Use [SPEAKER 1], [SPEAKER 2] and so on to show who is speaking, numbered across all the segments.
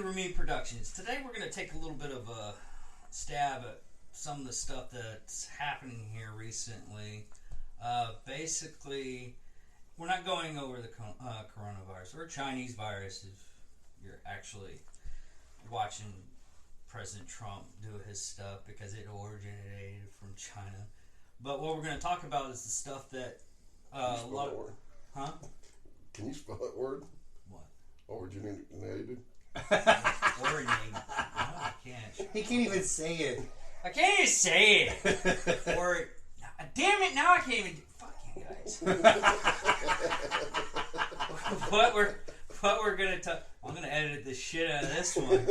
[SPEAKER 1] Ramin Productions. Today we're going to take a little bit of a stab at some of the stuff that's happening here recently. Basically, we're not going over the coronavirus or Chinese virus if you're actually watching President Trump do his stuff because it originated from China. But what we're going to talk about is the stuff that
[SPEAKER 2] Can you spell that word?
[SPEAKER 1] Huh?
[SPEAKER 2] Can you spell that word?
[SPEAKER 1] What?
[SPEAKER 2] Originated.
[SPEAKER 1] Originated. No, I can't.
[SPEAKER 3] He can't even say it.
[SPEAKER 1] I can't even say it. Or, damn it! Now I can't even. Fuck you guys. what we're gonna talk. I'm gonna edit the shit out of this one. We're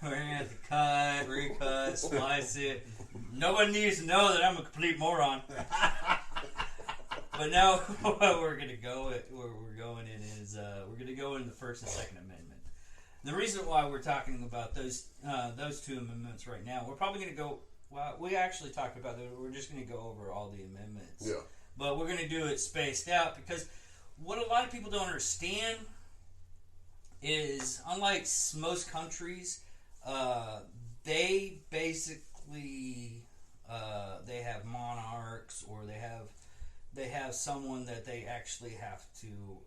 [SPEAKER 1] gonna have to cut, recut, splice it. Nobody needs to know that I'm a complete moron. But now what we're gonna go at, where we're going in is we're gonna go in the First and Second Amendment. The reason why we're talking about those two amendments right now, we're probably gonna go. Well, we actually talked about that. We're just gonna go over all the amendments.
[SPEAKER 2] Yeah.
[SPEAKER 1] But we're gonna do it spaced out because what a lot of people don't understand is, unlike most countries, they basically they have monarchs or they have someone that they actually have to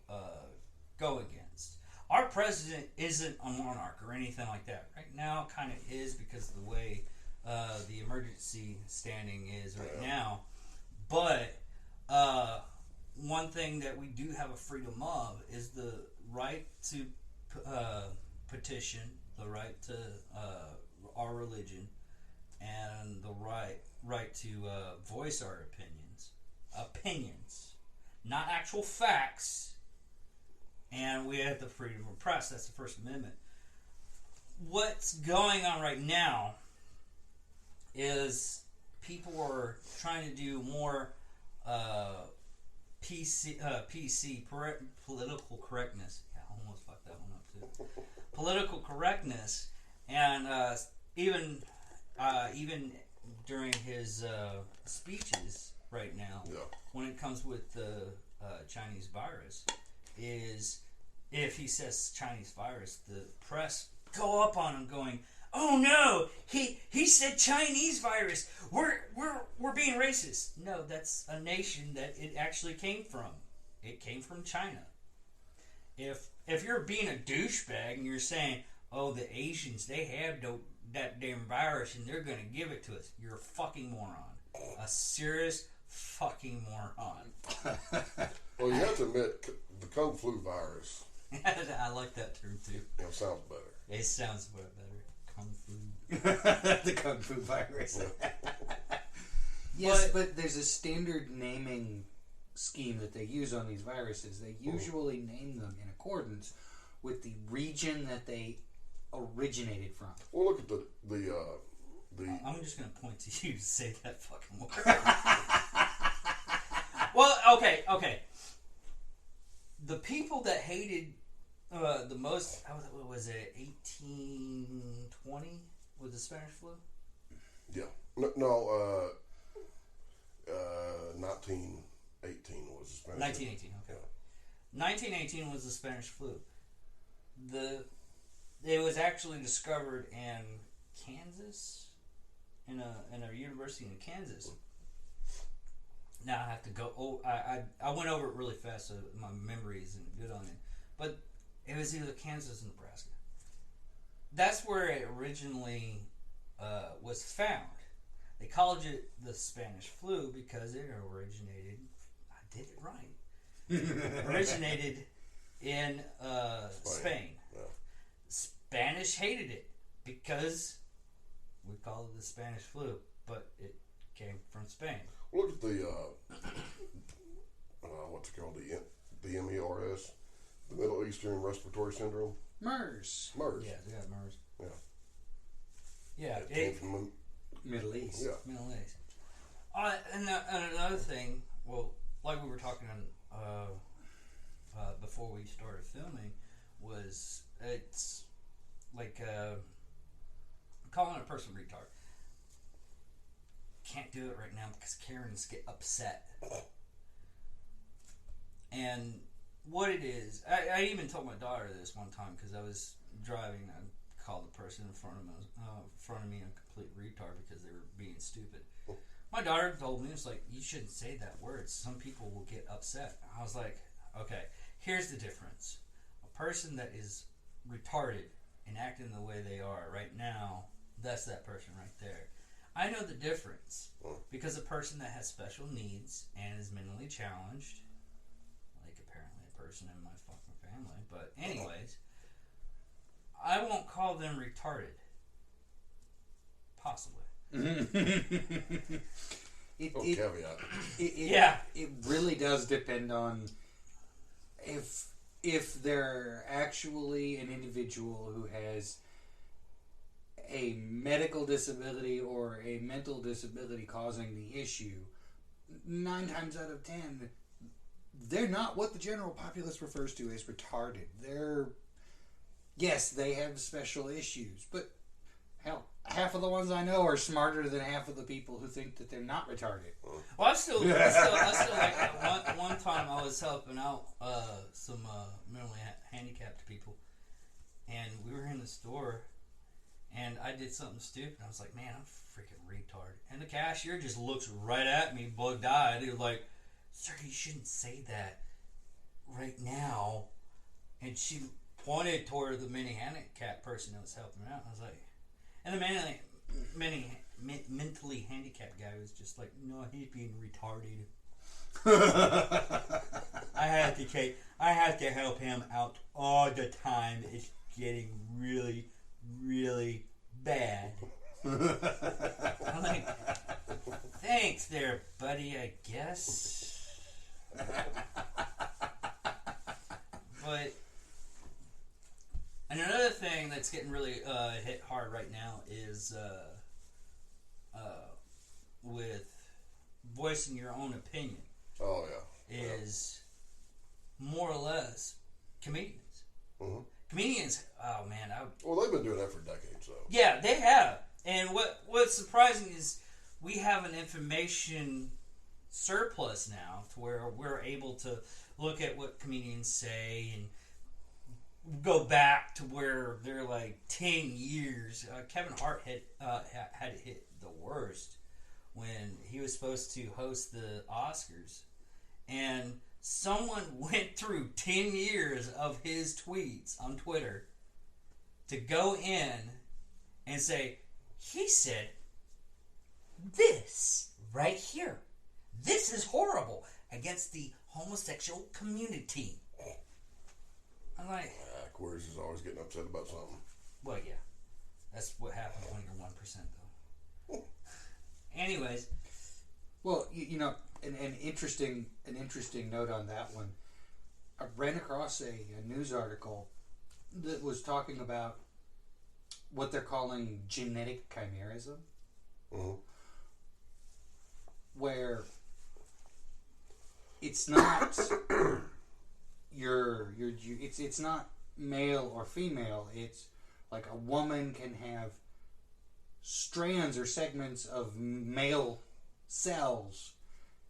[SPEAKER 1] go against. Our president isn't a monarch or anything like that. Right now, kind of is because of the way the emergency standing is right now. But one thing that we do have a freedom of is the right to petition, the right to our religion, and the right to voice our opinions, not actual facts. And we have the freedom of press. That's the First Amendment. What's going on right now is people are trying to do more PC political correctness. Yeah, I almost fucked that one up too. Political correctness, and even during his speeches right now, when it comes with the Chinese virus, is if he says Chinese virus, the press go up on him going, "Oh no, he said Chinese virus. We're being racist." No, that's a nation that it actually came from. It came from China. If you're being a douchebag and you're saying, "Oh, the Asians, they have that damn virus and they're gonna give it to us," you're a fucking moron. A serious fucking moron.
[SPEAKER 2] Well, you have to admit, the Kung Flu virus.
[SPEAKER 1] I like that term too.
[SPEAKER 2] It sounds better.
[SPEAKER 1] It sounds better. Kung Fu.
[SPEAKER 3] The Kung Fu virus. Yes, but there's a standard naming scheme that they use on these viruses. They usually name them in accordance with the region that they originated from.
[SPEAKER 2] Well, look at the
[SPEAKER 1] I'm just going to point to you to say that fucking word. Well, okay. The people that hated the most, what was it, 1820 with the Spanish flu?
[SPEAKER 2] Yeah. No, 1918 was the Spanish
[SPEAKER 1] 1918, okay.
[SPEAKER 2] Yeah.
[SPEAKER 1] 1918 was the Spanish flu. It was actually discovered in Kansas, in a university in Kansas. Now I have to go. Oh, I went over it really fast, so my memory isn't good on it. But it was either Kansas or Nebraska. That's where it originally was found. They called it the Spanish flu because it originated. I did it right. Originated in Spain.
[SPEAKER 2] Yeah.
[SPEAKER 1] Spanish hated it because we call it the Spanish flu, but it came from Spain.
[SPEAKER 2] Look at the what's it called, the MERS, the Middle Eastern Respiratory Syndrome.
[SPEAKER 3] MERS.
[SPEAKER 1] Yeah, they got MERS. Yeah.
[SPEAKER 2] It came from
[SPEAKER 3] Middle East.
[SPEAKER 2] Yeah.
[SPEAKER 1] Middle East. And another thing, well, like we were talking on before we started filming, was it's like calling a person retard. Can't do it right now because Karens get upset. And what it is, I even told my daughter this one time because I was driving, I called the person in front of me a complete retard because they were being stupid. My daughter told me, it's like, you shouldn't say that word. Some people will get upset. I was like, okay, here's the difference. A person that is retarded and acting the way they are right now, that's that person right there. I know the difference because a person that has special needs and is mentally challenged, like apparently a person in my fucking family, but anyways, I won't call them retarded. Possibly.
[SPEAKER 2] Caveat.
[SPEAKER 3] It really does depend on if they're actually an individual who has a medical disability or a mental disability causing the issue. 9 times out of 10, they're not what the general populace refers to as retarded. Yes, they have special issues, but hell, half of the ones I know are smarter than half of the people who think that they're not retarded.
[SPEAKER 1] Well, I still like at one time I was helping out some mentally handicapped people, and we were in the store, and I did something stupid. I was like, man, I'm a freaking retard. And the cashier just looks right at me, bug-eyed. He was like, sir, you shouldn't say that right now. And she pointed toward the mentally handicapped person that was helping out. I was like, and the mentally handicapped guy was just like, no, he's being retarded. I have to help him out all the time. It's getting really, really bad. I'm like, thanks there, buddy, I guess. But and another thing that's getting really hit hard right now is with voicing your own opinion.
[SPEAKER 2] Oh, yeah.
[SPEAKER 1] Is more or less comedians.
[SPEAKER 2] Mm-hmm.
[SPEAKER 1] Comedians, oh man.
[SPEAKER 2] Well, they've been doing that for decades, though.
[SPEAKER 1] Yeah, they have. And what's surprising is we have an information surplus now to where we're able to look at what comedians say and go back to where they're like 10 years. Kevin Hart had hit the worst when he was supposed to host the Oscars. And someone went through 10 years of his tweets on Twitter to go in and say, he said this right here. This is horrible against the homosexual community. I'm like,
[SPEAKER 2] Aquarius is always getting upset about something.
[SPEAKER 1] well, yeah. That's what happens when you're 1%, though. Anyways.
[SPEAKER 3] Well, you know, an interesting note on that one. I ran across a news article that was talking about what they're calling genetic chimerism,
[SPEAKER 2] Mm-hmm.
[SPEAKER 3] where it's not it's not male or female. It's like a woman can have strands or segments of male cells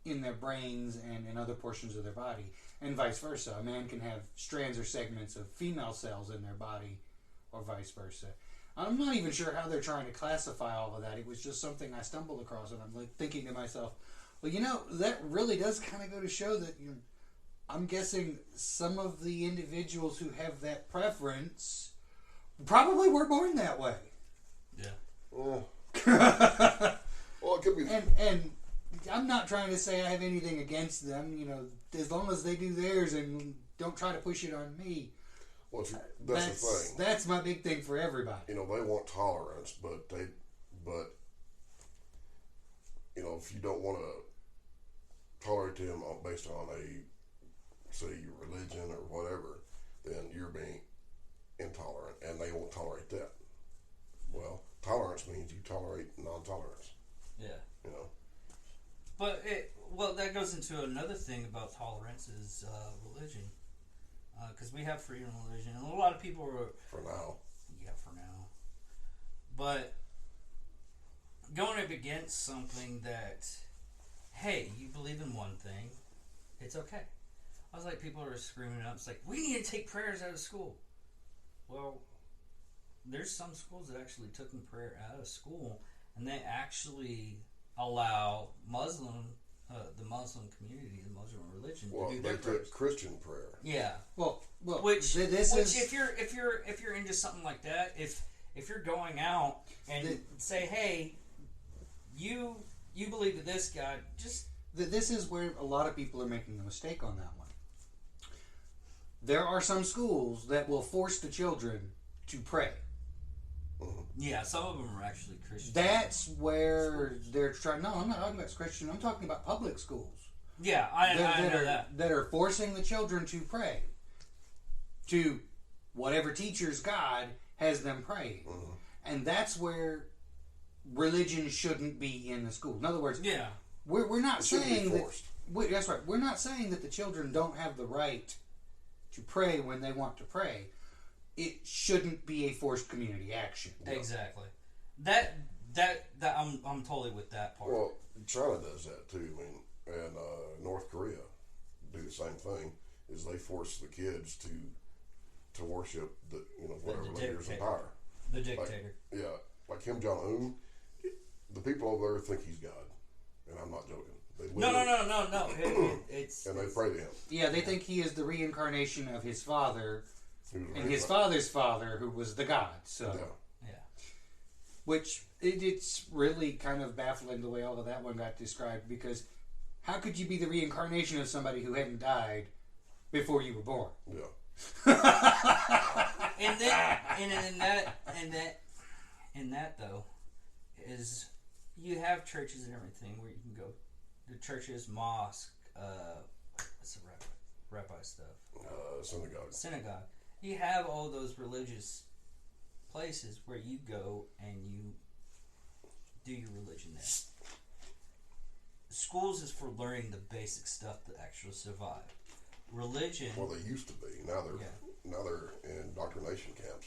[SPEAKER 3] in their brains and in other portions of their body, and vice versa. A man can have strands or segments of female cells in their body, or vice versa. I'm not even sure how they're trying to classify all of that. It was just something I stumbled across, and I'm like thinking to myself, well, you know, that really does kind of go to show that I'm guessing some of the individuals who have that preference probably were born that way.
[SPEAKER 1] Yeah.
[SPEAKER 2] Well, it could be.
[SPEAKER 3] And I'm not trying to say I have anything against them. You know, as long as they do theirs and don't try to push it on me.
[SPEAKER 2] Well, that's the thing.
[SPEAKER 3] That's my big thing for everybody.
[SPEAKER 2] You know, they want tolerance, but you know, if you don't want to tolerate them based on say your religion or whatever, then you're being intolerant, and they won't tolerate that. Well, tolerance means you tolerate non-tolerance.
[SPEAKER 1] Yeah.
[SPEAKER 2] You know.
[SPEAKER 1] But that goes into another thing about tolerance is religion, because we have freedom of religion, and a lot of people are
[SPEAKER 2] for now.
[SPEAKER 1] Yeah, for now. But going up against something that, hey, you believe in one thing, it's okay. I was like, people are screaming up. It's like, we need to take prayers out of school. Well, there's some schools that actually took prayer out of school, and they actually allow the Muslim community, the Muslim religion,
[SPEAKER 2] Well,
[SPEAKER 1] to do
[SPEAKER 2] they
[SPEAKER 1] their prayers.
[SPEAKER 2] took Christian prayer.
[SPEAKER 1] Yeah,
[SPEAKER 3] Well,
[SPEAKER 1] which
[SPEAKER 3] this is
[SPEAKER 1] if you're into something like that, if you're going out and say, hey, you believe that this God, just
[SPEAKER 3] this is where a lot of people are making a mistake on that one. There are some schools that will force the children to pray.
[SPEAKER 1] yeah, some of them are actually Christian.
[SPEAKER 3] That's where they're trying. No, I'm not talking about Christian. I'm talking about public schools.
[SPEAKER 1] Yeah, I know that.
[SPEAKER 3] That are forcing the children to pray to whatever teacher's God has them praying. And that's where religion shouldn't be in the school. In other words,
[SPEAKER 1] Yeah,
[SPEAKER 3] we're not
[SPEAKER 2] It shouldn't be
[SPEAKER 3] saying that.
[SPEAKER 2] forced.
[SPEAKER 3] That's right. We're not saying that the children don't have the right to pray when they want to pray. It shouldn't be a forced community action.
[SPEAKER 1] exactly. That I'm totally with that part.
[SPEAKER 2] Well, China does that too. I mean, and North Korea do the same thing. Is they force the kids to worship the whatever leader's in
[SPEAKER 1] dictator.
[SPEAKER 2] power.
[SPEAKER 1] The dictator.
[SPEAKER 2] Like Kim Jong Un. The people over there think he's God, and I'm not joking. They
[SPEAKER 1] No.
[SPEAKER 2] literally-
[SPEAKER 1] It's
[SPEAKER 2] And they pray to him.
[SPEAKER 3] Yeah, they think he is the reincarnation of his father,
[SPEAKER 2] He was
[SPEAKER 3] and
[SPEAKER 2] raised
[SPEAKER 3] his
[SPEAKER 2] by-
[SPEAKER 3] father's father, who was the god. So,
[SPEAKER 2] Yeah.
[SPEAKER 3] which it's really kind of baffling the way all of that one got described, because how could you be the reincarnation of somebody who hadn't died before you were born?
[SPEAKER 2] Yeah.
[SPEAKER 1] and then and that though is you have churches and everything where you can go. The churches, mosque, what's the rabbi stuff? Synagogue. You have all those religious places where you go and you do your religion there. Schools is for learning the basic stuff to actually survive. Religion,
[SPEAKER 2] Well, they used to be. Now they're in indoctrination camps.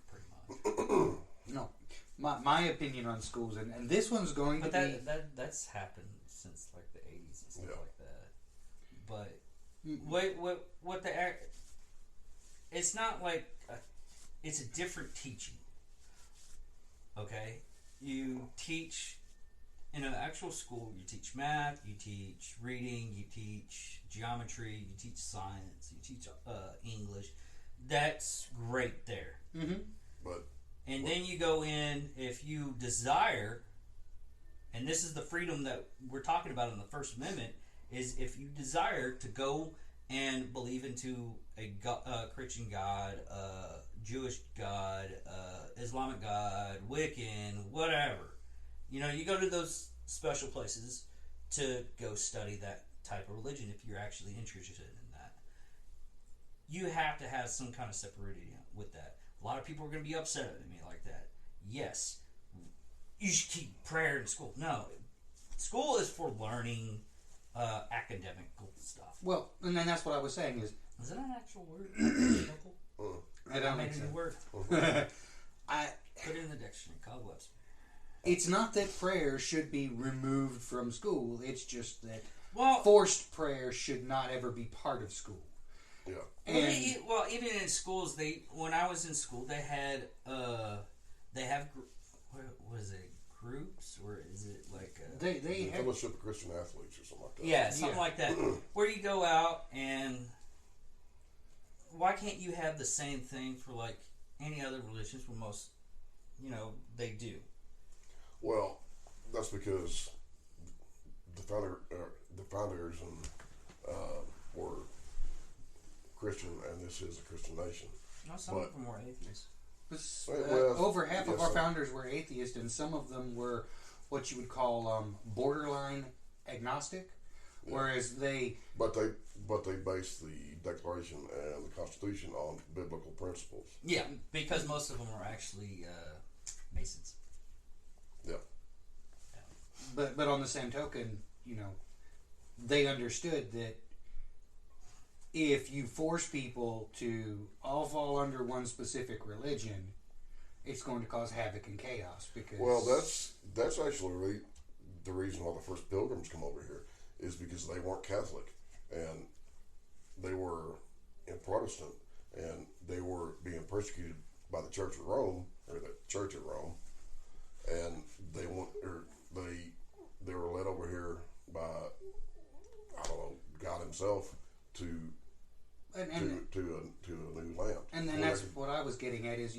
[SPEAKER 1] pretty much.
[SPEAKER 3] No. My opinion on schools, and this one's going
[SPEAKER 1] But
[SPEAKER 3] to be...
[SPEAKER 1] that's happened since like the 80s and stuff
[SPEAKER 2] Yeah.
[SPEAKER 1] like that. But what the it's not like it's a different teaching. Okay, you teach in an actual school. You teach math, you teach reading, you teach geometry, you teach science, you teach English. That's great there.
[SPEAKER 3] Mm-hmm.
[SPEAKER 2] But
[SPEAKER 1] And then you go in if you desire, and this is the freedom that we're talking about in the First Amendment, is if you desire to go and believe into a Christian God, Jewish God, Islamic God, Wiccan, whatever. You go to those special places to go study that type of religion if you're actually interested in that. You have to have some kind of separation with that. A lot of people are going to be upset at me like that. Yes, you should keep prayer in school. No, school is for learning academic stuff.
[SPEAKER 3] Well, and then that's what I was saying is...
[SPEAKER 1] Is that an actual word?
[SPEAKER 3] I don't
[SPEAKER 1] Made
[SPEAKER 3] think
[SPEAKER 1] a new
[SPEAKER 3] so.
[SPEAKER 1] word.
[SPEAKER 3] I...
[SPEAKER 1] Put it in the dictionary. Cobwebs.
[SPEAKER 3] It's not that prayer should be removed from school. It's just that
[SPEAKER 1] Well,
[SPEAKER 3] forced prayer should not ever be part of school.
[SPEAKER 2] yeah,
[SPEAKER 3] And
[SPEAKER 1] even in schools, when I was in school, they have what is it, groups, or is it like
[SPEAKER 3] they
[SPEAKER 2] the
[SPEAKER 3] have,
[SPEAKER 2] Fellowship of Christian Athletes or something like that.
[SPEAKER 1] yeah, something
[SPEAKER 3] Yeah.
[SPEAKER 1] like that, where you go out and why can't you have the same thing for like any other religions? Where most, they do.
[SPEAKER 2] Well, that's because the founders were Christian, and this is a Christian nation.
[SPEAKER 1] No, some of them were atheists.
[SPEAKER 2] Well,
[SPEAKER 3] over half of
[SPEAKER 2] yes,
[SPEAKER 3] our
[SPEAKER 2] sir.
[SPEAKER 3] founders were atheists, and some of them were what you would call borderline agnostic, whereas they
[SPEAKER 2] But they based the Declaration and the Constitution on biblical principles.
[SPEAKER 1] Yeah, because most of them are actually Masons.
[SPEAKER 2] Yeah,
[SPEAKER 3] but on the same token, they understood that if you force people to all fall under one specific religion, it's going to cause havoc and chaos. Because
[SPEAKER 2] well, that's actually the reason why the first Pilgrims come over here is because they weren't Catholic and they were in Protestant and they were being persecuted by the Church of Rome, or the Church of Rome, and they were led over here by, I don't know, God Himself to a new land.
[SPEAKER 3] And that's what I was getting at is,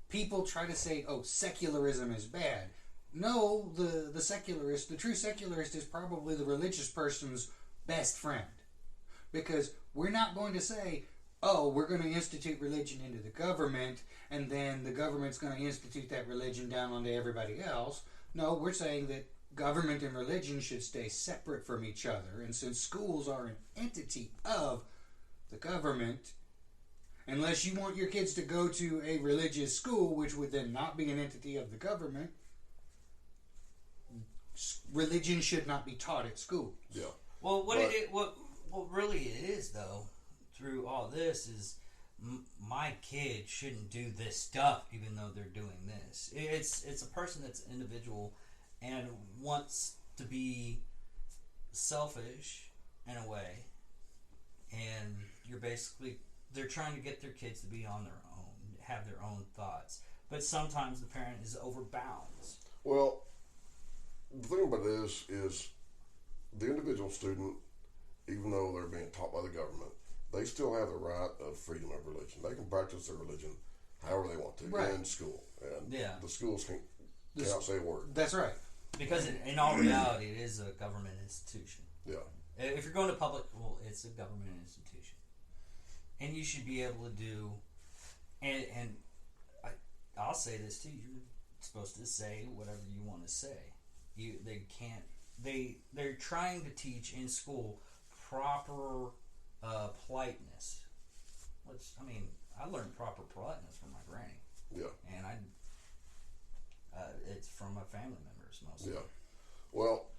[SPEAKER 3] people try to say, oh, secularism is bad. No, the secularist, the true secularist is probably the religious person's best friend. Because we're not going to say, oh, we're going to institute religion into the government, and then the government's going to institute that religion down onto everybody else. No, we're saying that government and religion should stay separate from each other. And since schools are an entity of the government, unless you want your kids to go to a religious school, which would then not be an entity of the government, religion should not be taught at schools.
[SPEAKER 2] Yeah.
[SPEAKER 1] Well, what really it is, though, through all this is my kid shouldn't do this stuff, even though they're doing this. It's a person that's individual and wants to be selfish in a way, and they're trying to get their kids to be on their own, have their own thoughts. But sometimes the parent is over bounds.
[SPEAKER 2] Well, the thing about this is the individual student, even though they're being taught by the government, they still have the right of freedom of religion. They can practice their religion however they want to in school. And the schools cannot say a word.
[SPEAKER 3] That's right.
[SPEAKER 1] Because in all reality, it is a government institution.
[SPEAKER 2] Yeah.
[SPEAKER 1] If you're going to public, well, it's a government institution. And you should be able to do, and I'll say this too, you're supposed to say whatever you want to say. They're trying to teach in school proper politeness. I learned proper politeness from my granny.
[SPEAKER 2] Yeah.
[SPEAKER 1] And it's from my family members mostly.
[SPEAKER 2] Yeah. Well,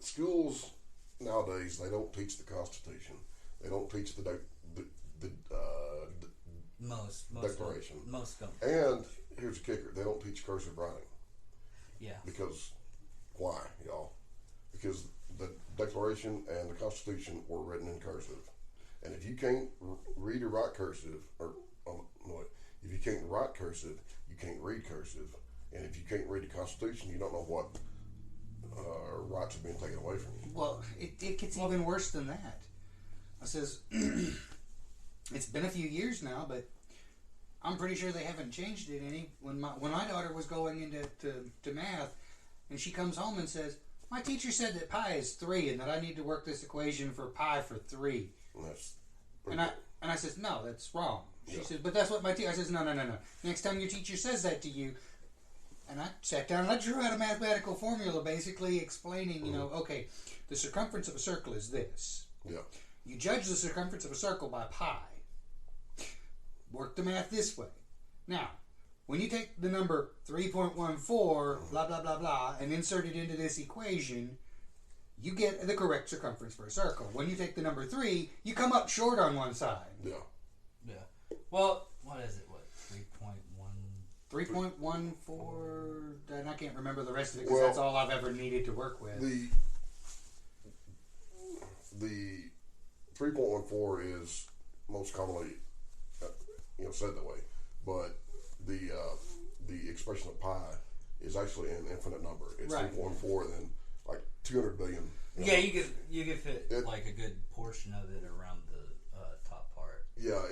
[SPEAKER 2] schools nowadays, they don't teach the Constitution. They don't teach the
[SPEAKER 1] most
[SPEAKER 2] Declaration.
[SPEAKER 1] Most government.
[SPEAKER 2] And here's the kicker: they don't teach cursive writing.
[SPEAKER 1] Yeah.
[SPEAKER 2] Because why, y'all? Because the Declaration and the Constitution were written in cursive, and if you can't read or write cursive, if you can't write cursive, you can't read cursive, and if you can't read the Constitution, you don't know what rights are being taken away from you.
[SPEAKER 3] Well, it gets even worse than that. I says, it's been a few years now, but I'm pretty sure they haven't changed it any. When my daughter was going into math, and she comes home and says, my teacher said that pi is 3 and that I need to work this equation for pi for 3. And I says, no, that's wrong. She says, but that's what my teacher... I says, no. Next time your teacher says that to you... And I sat down and I drew out a mathematical formula basically explaining, okay, the circumference of a circle is this.
[SPEAKER 2] Yeah.
[SPEAKER 3] You judge the circumference of a circle by pi. Work the math this way. Now, when you take the number 3.14, blah, blah, blah, blah, and insert it into this equation, you get the correct circumference for a circle. When you take the number 3, you come up short on one side.
[SPEAKER 2] Yeah.
[SPEAKER 1] Yeah. Well, what is it?
[SPEAKER 3] 3.14, and I can't remember the rest of it because that's all I've ever needed to work with.
[SPEAKER 2] The 3.14 is most commonly said that way, but the expression of pi is actually an infinite number. It's 3.14 and then like 200 billion.
[SPEAKER 1] Yeah, you could fit like a good portion of it around the top part.
[SPEAKER 2] Yeah,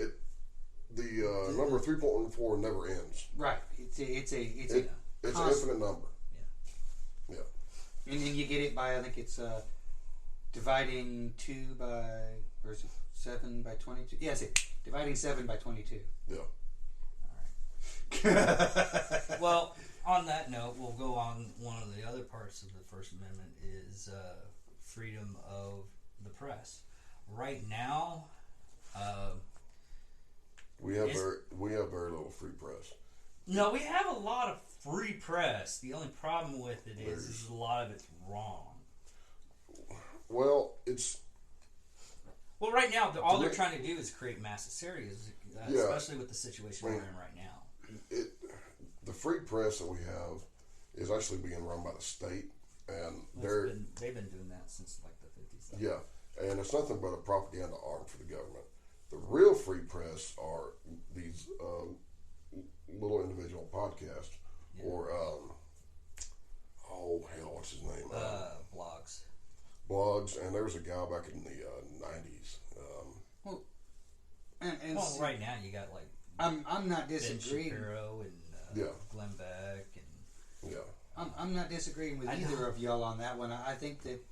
[SPEAKER 2] the number 3.14 never ends.
[SPEAKER 3] Right. It's an
[SPEAKER 2] infinite number. Yeah.
[SPEAKER 3] And then you get it by, I think it's dividing 2 by, or is it 7 by 22? Yeah, that's it. Dividing 7 by 22.
[SPEAKER 2] Yeah.
[SPEAKER 1] All right. Well, on that note, we'll go on. One of the other parts of the First Amendment is freedom of the press. Right now,
[SPEAKER 2] we have very little free press.
[SPEAKER 1] No, we have a lot of free press. The only problem with it is a lot of it's wrong.
[SPEAKER 2] Well,
[SPEAKER 1] right now, all they're trying to do is create mass hysteria, especially with the situation we're in right now.
[SPEAKER 2] The free press that we have is actually being run by the state, and
[SPEAKER 1] they've been doing that since like the 50s.
[SPEAKER 2] Yeah, and it's nothing but a propaganda arm for the government. The real free press are these little individual podcast or oh hell, what's his name?
[SPEAKER 1] Blogs.
[SPEAKER 2] Blogs, and there was a guy back in the 90s.
[SPEAKER 1] Well, right now you got like
[SPEAKER 3] I'm not
[SPEAKER 1] Ben
[SPEAKER 3] disagreeing.
[SPEAKER 1] Shapiro and Glenn Beck and
[SPEAKER 3] I'm not disagreeing with
[SPEAKER 1] I
[SPEAKER 3] either
[SPEAKER 1] know.
[SPEAKER 3] of y'all on that one. I think that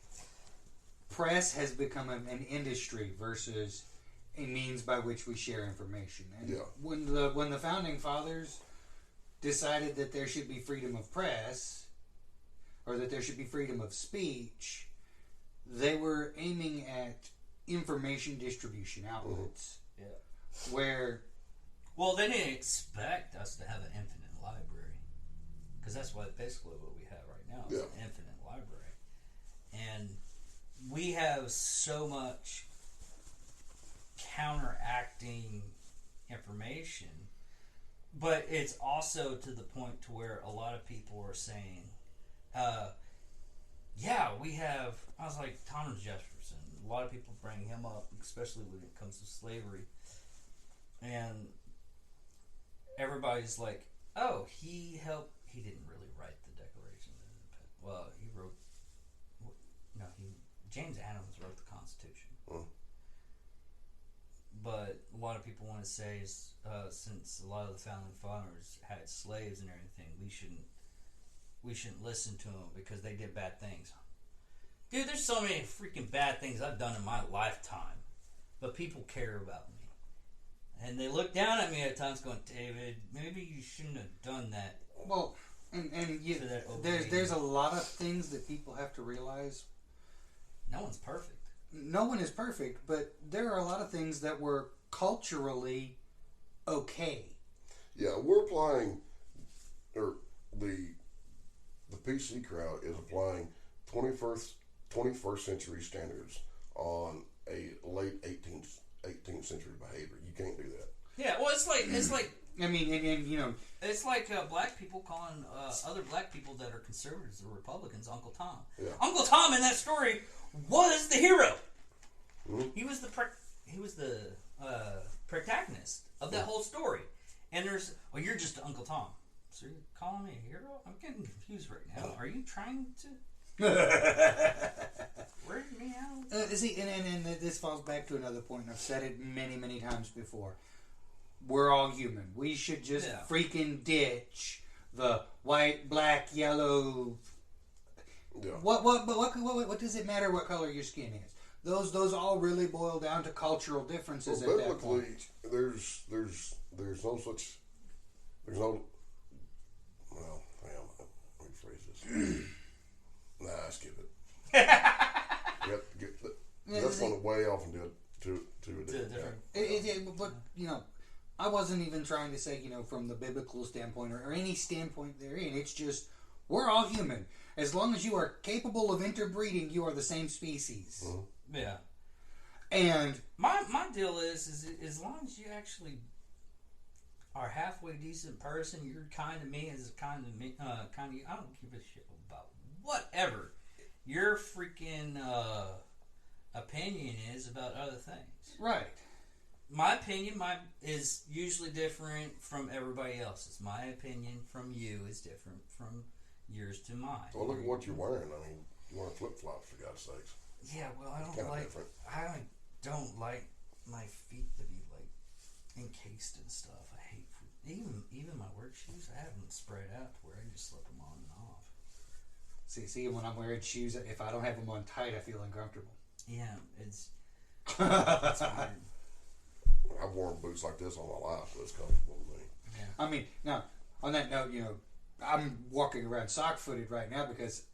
[SPEAKER 3] press has become an industry versus a means by which we share information. And when the founding fathers decided that there should be freedom of press or that there should be freedom of speech, they were aiming at information distribution outlets. Where
[SPEAKER 1] well, they didn't expect us to have an infinite library because that's basically what we have right now. It's an infinite library, and we have so much counteracting information, but it's also to the point to where a lot of people are saying, we have. I was like Thomas Jefferson. A lot of people bring him up, especially when it comes to slavery. And everybody's like, oh, he helped. He didn't really write the Declaration of Independence. Well, he wrote. No, James Adams wrote the Constitution. But a lot of people want to say, since a lot of the founding fathers had slaves and everything, we shouldn't listen to them because they did bad things. Dude, there's so many freaking bad things I've done in my lifetime, but people care about me. And they look down at me at times going, David, maybe you shouldn't have done that.
[SPEAKER 3] well, there's a lot of things that people have to realize.
[SPEAKER 1] No one's perfect.
[SPEAKER 3] No one is perfect, but there are a lot of things that were culturally okay.
[SPEAKER 2] Yeah, we're applying, or the PC crowd is applying 21st century standards on a late 18th century behavior. You can't do that.
[SPEAKER 1] Yeah, well, it's like
[SPEAKER 3] I mean, and you know,
[SPEAKER 1] it's like black people calling other black people that are conservatives or Republicans Uncle Tom.
[SPEAKER 2] Yeah.
[SPEAKER 1] Uncle Tom in that story was the hero.
[SPEAKER 2] Mm-hmm.
[SPEAKER 1] He was the protagonist of that whole story. And there's, well, you're just Uncle Tom. So you're calling me a hero? I'm getting confused right now. Are you trying to weird me out?
[SPEAKER 3] See, and this falls back to another point. I've said it many, many times before. We're all human. We should just freaking ditch the white, black, yellow.
[SPEAKER 2] Yeah.
[SPEAKER 3] What does it matter what color your skin is? Those all really boil down to cultural differences
[SPEAKER 2] Well,
[SPEAKER 3] at that
[SPEAKER 2] biblically,
[SPEAKER 3] point.
[SPEAKER 2] there's no such. There's no. Well, damn. Let me phrase this. Nah, skip it. That's one way off and to a different.
[SPEAKER 3] But you know, I wasn't even trying to say, you know, from the biblical standpoint or any standpoint therein. It's just we're all human. As long as you are capable of interbreeding, you are the same species.
[SPEAKER 2] Mm-hmm.
[SPEAKER 1] Yeah.
[SPEAKER 3] And
[SPEAKER 1] my deal is as long as you actually are a halfway decent person, you're kind to me as kind to me, kind of you. I don't give a shit about whatever your freaking opinion is about other things.
[SPEAKER 3] right.
[SPEAKER 1] My opinion is usually different from everybody else's. My opinion from you is different from yours to mine.
[SPEAKER 2] Well, look at what you're wearing. I mean, you wearing flip flops for God's sakes.
[SPEAKER 1] Yeah, well, I
[SPEAKER 2] Kinda
[SPEAKER 1] don't like.
[SPEAKER 2] different.
[SPEAKER 1] I don't like my feet to be like encased and stuff. I hate even my work shoes. I have them spread out to where I can just slip them on and off.
[SPEAKER 3] See, when I'm wearing shoes, if I don't have them on tight, I feel uncomfortable.
[SPEAKER 1] Yeah, it's hard.
[SPEAKER 2] I've worn boots like this all my life, so it's comfortable to me.
[SPEAKER 1] Yeah.
[SPEAKER 3] I mean, now on that note, you know, I'm walking around sock-footed right now because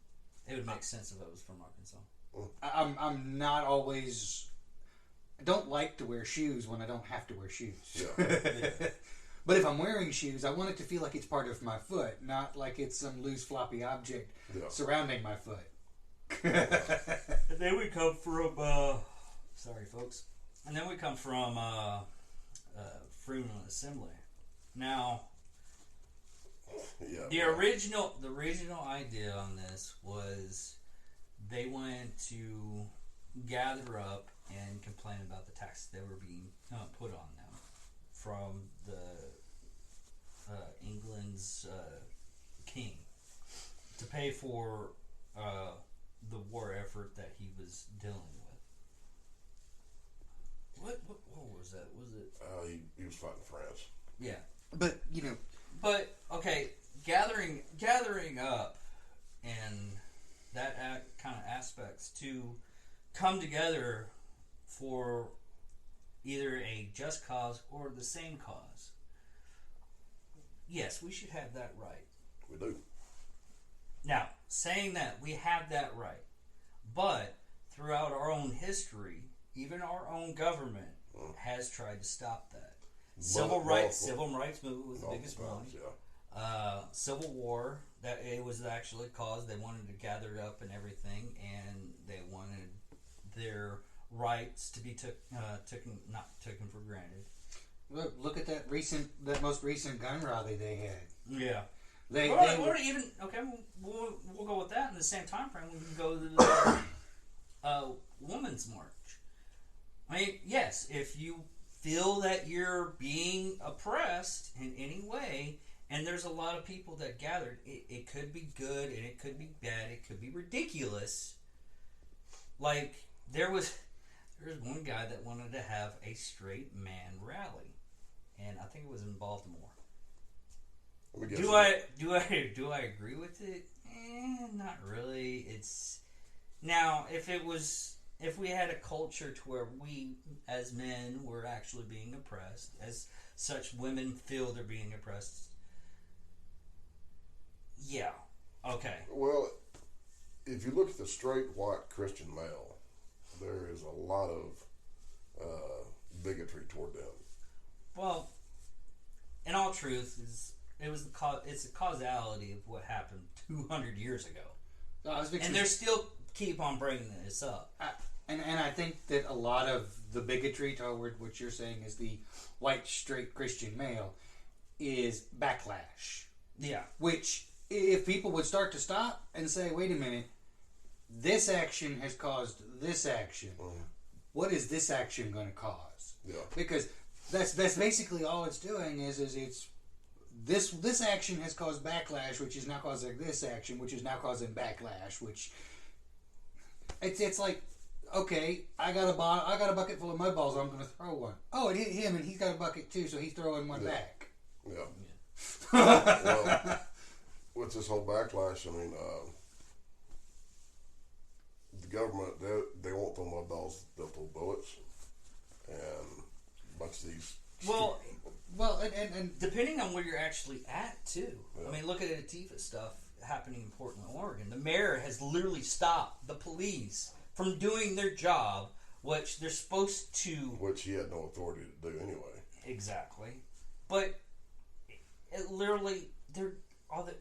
[SPEAKER 1] It would make sense if I was from Arkansas.
[SPEAKER 3] I'm not always. I don't like to wear shoes when I don't have to wear shoes.
[SPEAKER 2] Yeah.
[SPEAKER 3] But if I'm wearing shoes, I want it to feel like it's part of my foot, not like it's some loose floppy object surrounding my foot.
[SPEAKER 1] And then we come from. Sorry, folks. And then we come from Freeman Assembly. Now.
[SPEAKER 2] Yeah.
[SPEAKER 1] The original idea on this was they wanted to gather up and complain about the taxes that were being put on them from the England's king to pay for the war effort that he was dealing with. What was that? Was it?
[SPEAKER 2] He was fighting France.
[SPEAKER 1] Yeah.
[SPEAKER 3] But
[SPEAKER 1] But okay, gathering up and that kind of aspects to come together for either a just cause or the same cause. Yes, we should have that right.
[SPEAKER 2] We do.
[SPEAKER 1] Now, saying that, we have that right. But throughout our own history, even our own government has tried to stop that. Civil rights movement was the biggest one.
[SPEAKER 2] Yeah.
[SPEAKER 1] Civil War, that it was actually caused. They wanted to gather it up and everything, and they wanted their rights to be not taken for granted.
[SPEAKER 3] look at that most recent gun rally they had.
[SPEAKER 1] Yeah.
[SPEAKER 3] We'll
[SPEAKER 1] We'll go with that in the same time frame. We can go to the Women's March. I mean, yes, if you feel that you're being oppressed in any way, and there's a lot of people that gathered, it could be good and it could be bad. It could be ridiculous. Like there's one guy that wanted to have a straight man rally, and I think it was in Baltimore. Do I agree with it? Not really. It's now if we had a culture to where we as men were actually being oppressed, as such women feel they're being oppressed. Yeah. Okay.
[SPEAKER 2] Well, if you look at the straight white Christian male, there is a lot of bigotry toward them.
[SPEAKER 1] Well, in all truth, it's the causality of what happened 200 years ago, and they're still keep on bringing this up.
[SPEAKER 3] And I think that a lot of the bigotry toward what you're saying is the white straight Christian male is backlash.
[SPEAKER 1] Yeah.
[SPEAKER 3] Which, if people would start to stop and say, wait a minute, this action has caused this action. What is this action going to cause?
[SPEAKER 2] Yeah.
[SPEAKER 3] Because that's basically all it's doing is it's this action has caused backlash, which is now causing this action, which is now causing backlash, which it's like, okay, I got a bucket full of mud balls, I'm going to throw one. Oh, it hit him, and he's got a bucket too, so he's throwing one back.
[SPEAKER 2] Yeah. Well, with this whole backlash, I mean, the government, they won't throw mud balls, they'll throw bullets, and a bunch of these.
[SPEAKER 3] Well, and
[SPEAKER 1] depending on where you're actually at too.
[SPEAKER 2] Yeah.
[SPEAKER 1] I mean, look at Antifa stuff happening in Portland, Oregon. The mayor has literally stopped the police from doing their job, which they're supposed to.
[SPEAKER 2] Which he had no authority to do anyway.
[SPEAKER 1] Exactly, but it literally they're all the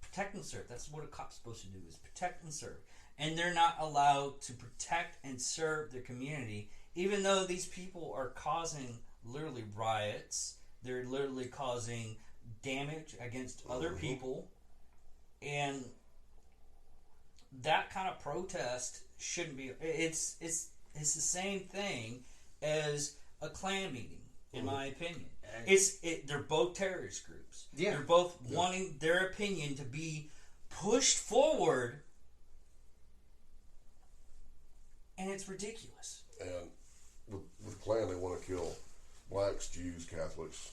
[SPEAKER 1] protect and serve. That's what a cop's supposed to do, is protect and serve, and they're not allowed to protect and serve their community, even though these people are causing literally riots. They're literally causing damage against other people, and that kind of protest shouldn't be. It's the same thing as a Klan meeting, in my opinion. They're both terrorist groups.
[SPEAKER 3] Yeah.
[SPEAKER 1] They're both wanting their opinion to be pushed forward, and it's ridiculous.
[SPEAKER 2] And with Klan, they want to kill blacks, Jews, Catholics.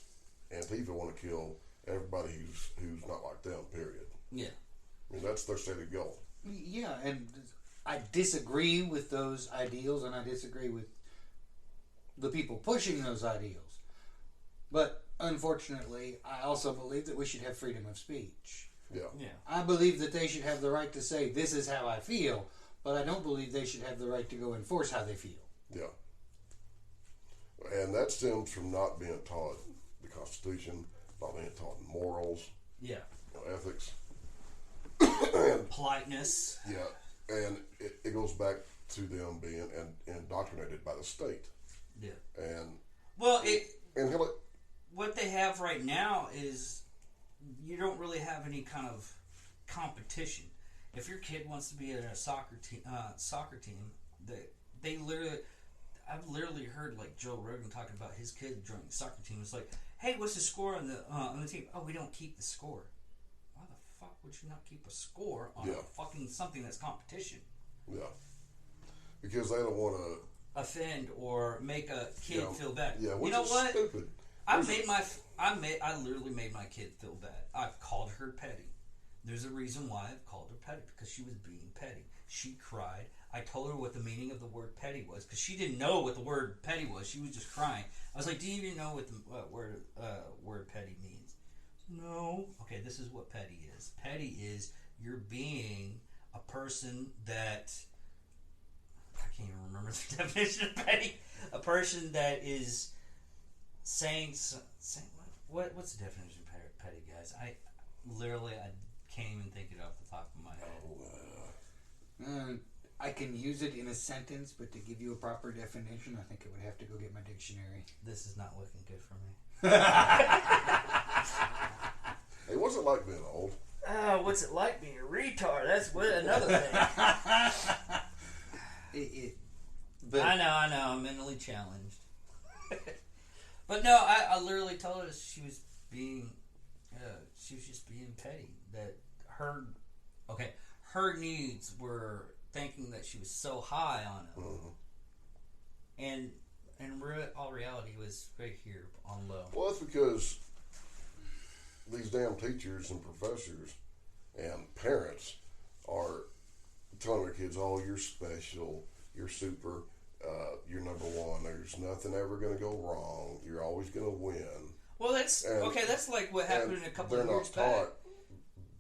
[SPEAKER 2] Antifa want to kill everybody who's not like them, period.
[SPEAKER 1] Yeah.
[SPEAKER 2] I mean, that's their stated goal.
[SPEAKER 3] yeah, and I disagree with those ideals, and I disagree with the people pushing those ideals. But unfortunately, I also believe that we should have freedom of speech.
[SPEAKER 2] Yeah.
[SPEAKER 1] Yeah.
[SPEAKER 3] I believe that they should have the right to say, this is how I feel, but I don't believe they should have the right to go enforce how they feel.
[SPEAKER 2] Yeah. And that stems from not being taught the Constitution, not being taught morals,
[SPEAKER 1] Yeah.
[SPEAKER 2] ethics.
[SPEAKER 1] Politeness.
[SPEAKER 2] Yeah. And it goes back to them being indoctrinated by the state.
[SPEAKER 1] Yeah.
[SPEAKER 2] And
[SPEAKER 1] Well, what they have right now is you don't really have any kind of competition. If your kid wants to be in a soccer team, they literally. I've literally heard like Joe Rogan talking about his kid joining the soccer team. It's like, hey, what's the score on the team? Oh, we don't keep the score. Why the fuck would you not keep a score on a fucking something that's competition?
[SPEAKER 2] Yeah, because they don't want to
[SPEAKER 1] offend or make a kid feel bad.
[SPEAKER 2] Yeah, which
[SPEAKER 1] you know
[SPEAKER 2] is
[SPEAKER 1] what?
[SPEAKER 2] Stupid.
[SPEAKER 1] I literally made my kid feel bad. I've called her petty. There's a reason why I've called her petty, because she was being petty. She cried. I told her what the meaning of the word petty was, because she didn't know what the word petty was. She was just crying. I was like, do you even know what the word petty means? No. Okay, this is what petty is. Petty is you're being a person that... I can't even remember the definition of petty. A person that is saying what's the definition of petty, guys? I can't even think it off the top of my
[SPEAKER 3] head. I can use it in a sentence, but to give you a proper definition, I think I would have to go get my dictionary.
[SPEAKER 1] This is not looking good for me.
[SPEAKER 2] Hey, what's it like being old?
[SPEAKER 1] What's it like being a retard? That's another thing. But I know, I'm mentally challenged. But no, I literally told her she was just being petty. That her needs were thinking that she was so high on them, and all reality was right here on low.
[SPEAKER 2] Well, that's because these damn teachers and professors and parents are telling their kids, "Oh, you're special, you're super, you're number one. There's nothing ever going to go wrong. You're always going to win."
[SPEAKER 1] Well, that's like what happened a couple of years back.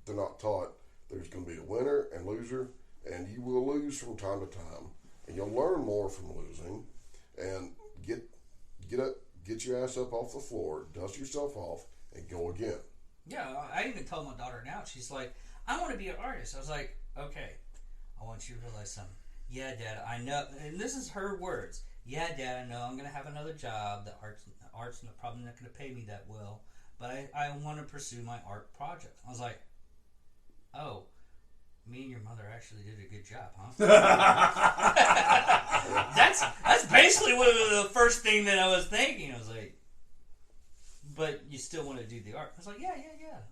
[SPEAKER 2] They're not taught there's going to be a winner and loser, and you will lose from time to time, and you'll learn more from losing, and get your ass up off the floor, dust yourself off, and go again.
[SPEAKER 1] Yeah, I even told my daughter now. She's like, I want to be an artist. I was like, okay, I want you to realize something. Yeah, Dad, I know, and this is her words. Yeah, Dad, I know I'm going to have another job. The art's probably not going to pay me that well, but I want to pursue my art project. I was like, oh, me and your mother actually did a good job, huh? That's basically what the first thing that I was thinking. I was like, but you still want to do the art? I was like, yeah.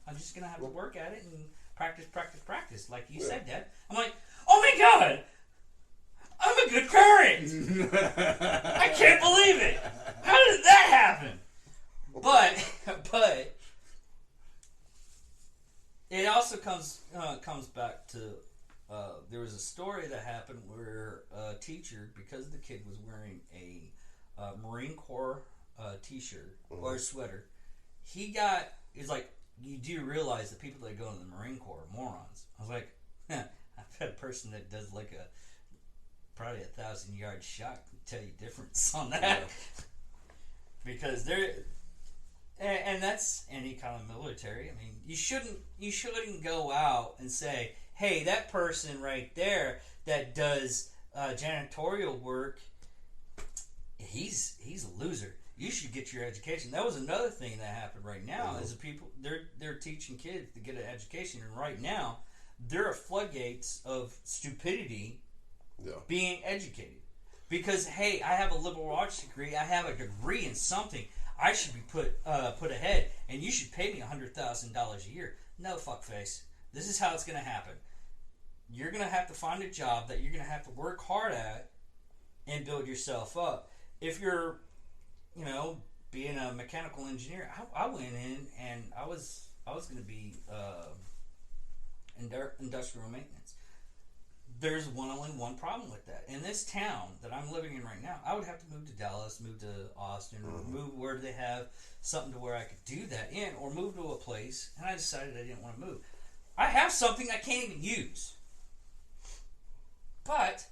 [SPEAKER 1] I'm just going to have to work at it and practice, like you said, Dad. I'm like, oh my God, I'm a good parent. I can't believe it. How did that happen? But it also comes back to there was a story that happened where a teacher, because the kid was wearing a Marine Corps t-shirt or sweater, he's like, you do realize that people that go in the Marine Corps are morons. I was like, I've had a person that does like probably 1,000-yard shot can tell you difference on that. Yeah. Because and that's any kind of military. I mean, you shouldn't go out and say, hey, that person right there that does janitorial work, he's a loser. You should get your education. That was another thing that happened right now. Is the people they're teaching kids to get an education, and right now there are floodgates of stupidity being educated. Because hey, I have a liberal arts degree. I have a degree in something. I should be put ahead, and you should pay me $100,000 a year. No, fuckface. This is how it's going to happen. You're going to have to find a job that you're going to have to work hard at and build yourself up. If you're, being a mechanical engineer, I went in and I was going to be industrial maintenance. There's only one problem with that. In this town that I'm living in right now, I would have to move to Dallas, move to Austin, or move where they have something to where I could do that in, or move to a place, and I decided I didn't want to move. I have something I can't even use. But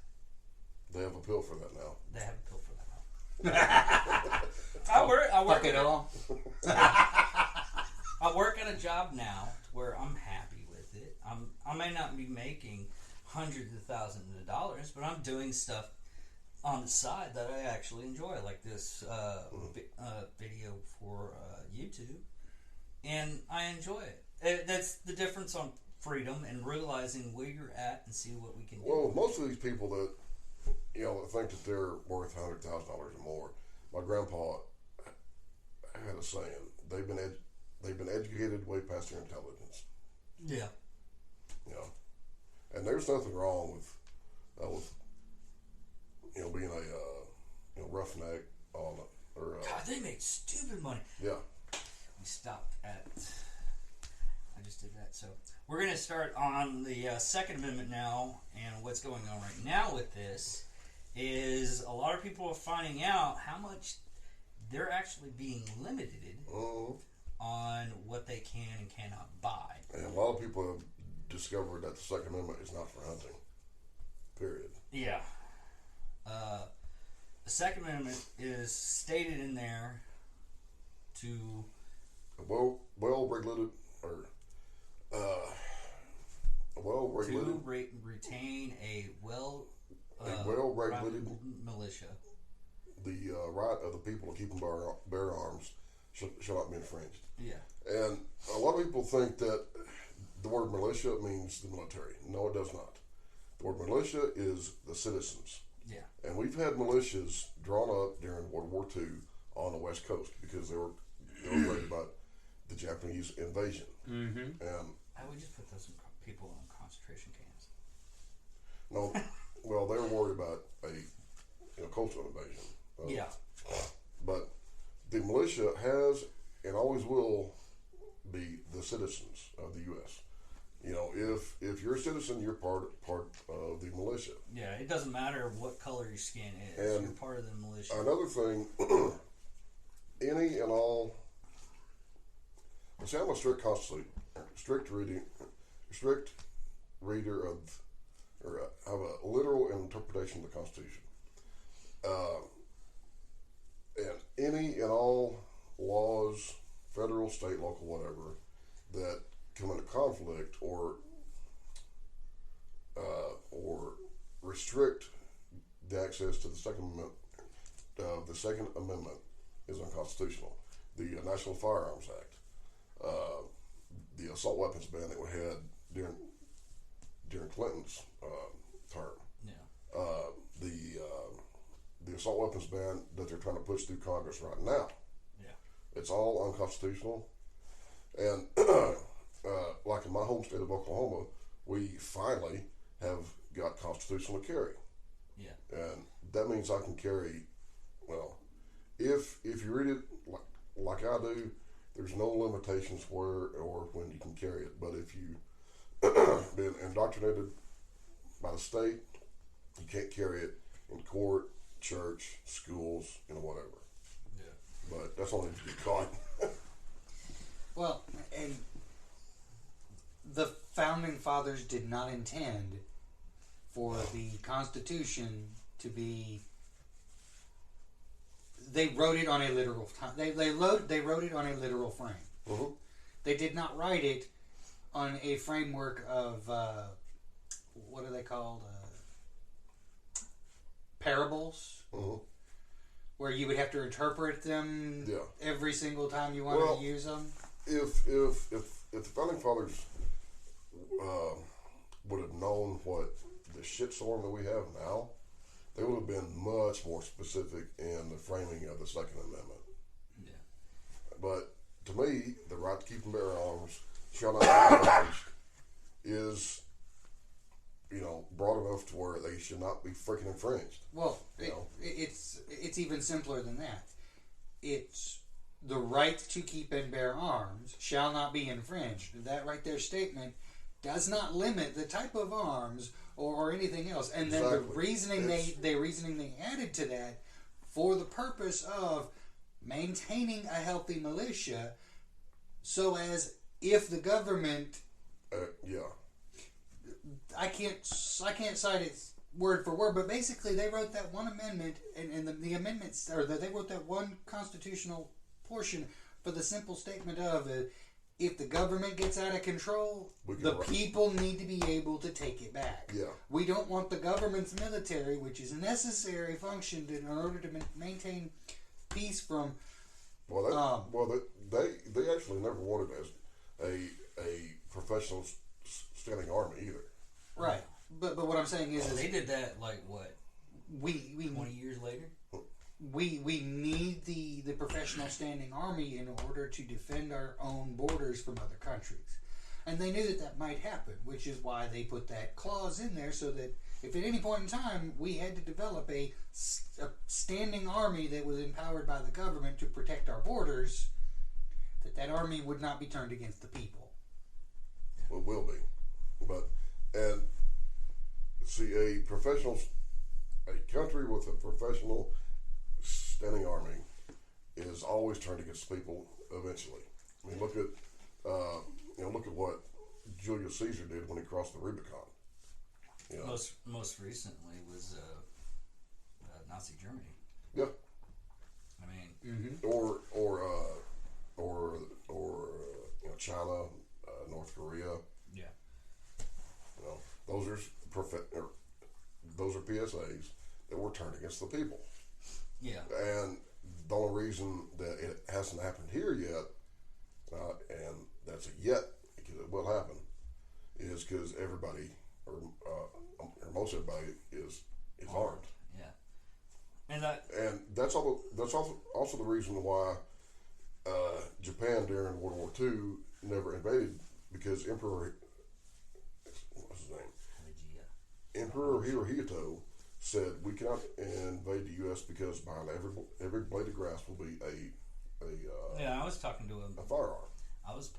[SPEAKER 2] they have a pill for that now.
[SPEAKER 1] They have a pill for that now. I work at all. I work at a job now where I'm happy with it. I may not be making hundreds of thousands of dollars, but I'm doing stuff on the side that I actually enjoy, like this video for YouTube, and I enjoy it. That's the difference on freedom and realizing where you're at and see what we can do.
[SPEAKER 2] Well, most of these people that think that they're worth $100,000 or more. My grandpa had a saying: they've been educated way past their intelligence.
[SPEAKER 1] Yeah.
[SPEAKER 2] You know, and there's nothing wrong with being a roughneck on or
[SPEAKER 1] God, they make stupid money.
[SPEAKER 2] yeah.
[SPEAKER 1] We stopped at. I just did that. So we're going to start on the Second Amendment now, and what's going on right now with this is a lot of people are finding out how much they're actually being limited on what they can and cannot buy.
[SPEAKER 2] And a lot of people have discovered that the Second Amendment is not for hunting. Period.
[SPEAKER 1] Yeah. The Second Amendment is stated in there to
[SPEAKER 2] well regulated or well regulated
[SPEAKER 1] retain a
[SPEAKER 2] well-regulated
[SPEAKER 1] militia.
[SPEAKER 2] The right of the people to keep and bear arms shall not be infringed.
[SPEAKER 1] Yeah.
[SPEAKER 2] And a lot of people think that the word militia means the military. No, it does not. The word militia is the citizens.
[SPEAKER 1] Yeah.
[SPEAKER 2] And we've had militias drawn up during World War II on the West Coast because they were worried about the Japanese invasion.
[SPEAKER 3] Mm-hmm.
[SPEAKER 2] And
[SPEAKER 1] I would just put those people in concentration camps.
[SPEAKER 2] no, well, they were worried about a coastal invasion.
[SPEAKER 1] Yeah.
[SPEAKER 2] But the militia has and always will be the citizens of the U.S. You know, if you're a citizen, you're part of the militia.
[SPEAKER 1] Yeah, it doesn't matter what color your skin is.
[SPEAKER 2] And
[SPEAKER 1] you're part of the militia.
[SPEAKER 2] Another thing, any and all. See, I'm a strict reader of, or have a literal interpretation of the Constitution. And any and all laws, federal, state, local, whatever, that come into conflict or restrict the access to the Second Amendment is unconstitutional. The National Firearms Act, the assault weapons ban that we had during Clinton's term, the assault weapons ban that they're trying to push through Congress right now.
[SPEAKER 1] Yeah.
[SPEAKER 2] It's all unconstitutional. And like in my home state of Oklahoma, we finally have got constitutional carry.
[SPEAKER 1] Yeah.
[SPEAKER 2] And that means I can carry, well, if you read it like I do, there's no limitations where or when you can carry it. But if you've been indoctrinated by the state, you can't carry it in court, church, schools, whatever.
[SPEAKER 1] Yeah.
[SPEAKER 2] But that's only if you get caught.
[SPEAKER 3] Well, and the founding fathers did not intend for the Constitution to be. They wrote it on a literal. They wrote it on a literal frame.
[SPEAKER 2] Mm-hmm.
[SPEAKER 3] They did not write it on a framework of what are they called? Parables,
[SPEAKER 2] Mm-hmm.
[SPEAKER 3] where you would have to interpret them every single time you wanted to use them.
[SPEAKER 2] If the founding fathers would have known what the shitstorm that we have now, they would have been much more specific in the framing of the Second Amendment.
[SPEAKER 1] Yeah.
[SPEAKER 2] But to me, the right to keep and bear arms shall not be infringed is, broad enough to where they should not be freaking infringed.
[SPEAKER 3] Well, it's even simpler than that. It's the right to keep and bear arms shall not be infringed. That right there statement does not limit the type of arms or anything else. And then the reasoning they added to that for the purpose of maintaining a healthy militia, so as if the government, I can't cite it word for word, but basically they wrote that one amendment, and the amendments, or they wrote that one constitutional portion for the simple statement of if the government gets out of control, the people need to be able to take it back.
[SPEAKER 2] Yeah.
[SPEAKER 3] We don't want the government's military, which is a necessary function in order to maintain peace from.
[SPEAKER 2] They actually never wanted as a professional standing army either.
[SPEAKER 3] Right. But what I'm saying is
[SPEAKER 1] they did that like what
[SPEAKER 3] we
[SPEAKER 1] 20 years later.
[SPEAKER 3] we need the professional standing army in order to defend our own borders from other countries. And they knew that might happen, which is why they put that clause in there so that if at any point in time we had to develop a standing army that was empowered by the government to protect our borders, that army would not be turned against the people.
[SPEAKER 2] Well, it will be. But, and see, a country with a professional standing army is always turned against people eventually. I mean, look at what Julius Caesar did when he crossed the Rubicon. You know?
[SPEAKER 1] Most recently was Nazi Germany.
[SPEAKER 2] Yeah.
[SPEAKER 1] I mean,
[SPEAKER 2] Or China, North Korea.
[SPEAKER 1] yeah.
[SPEAKER 2] You know, those are PSAs that were turned against the people.
[SPEAKER 1] Yeah.
[SPEAKER 2] And the only reason that it hasn't happened here yet, and that's a yet because it will happen, is because everybody or most everybody is armed.
[SPEAKER 1] Yeah. And
[SPEAKER 2] that's also the reason why Japan during World War II never invaded, because Emperor Hirohito said we cannot invade the U.S. because behind every blade of grass will be a
[SPEAKER 1] I was talking to
[SPEAKER 2] a firearm.
[SPEAKER 1] I was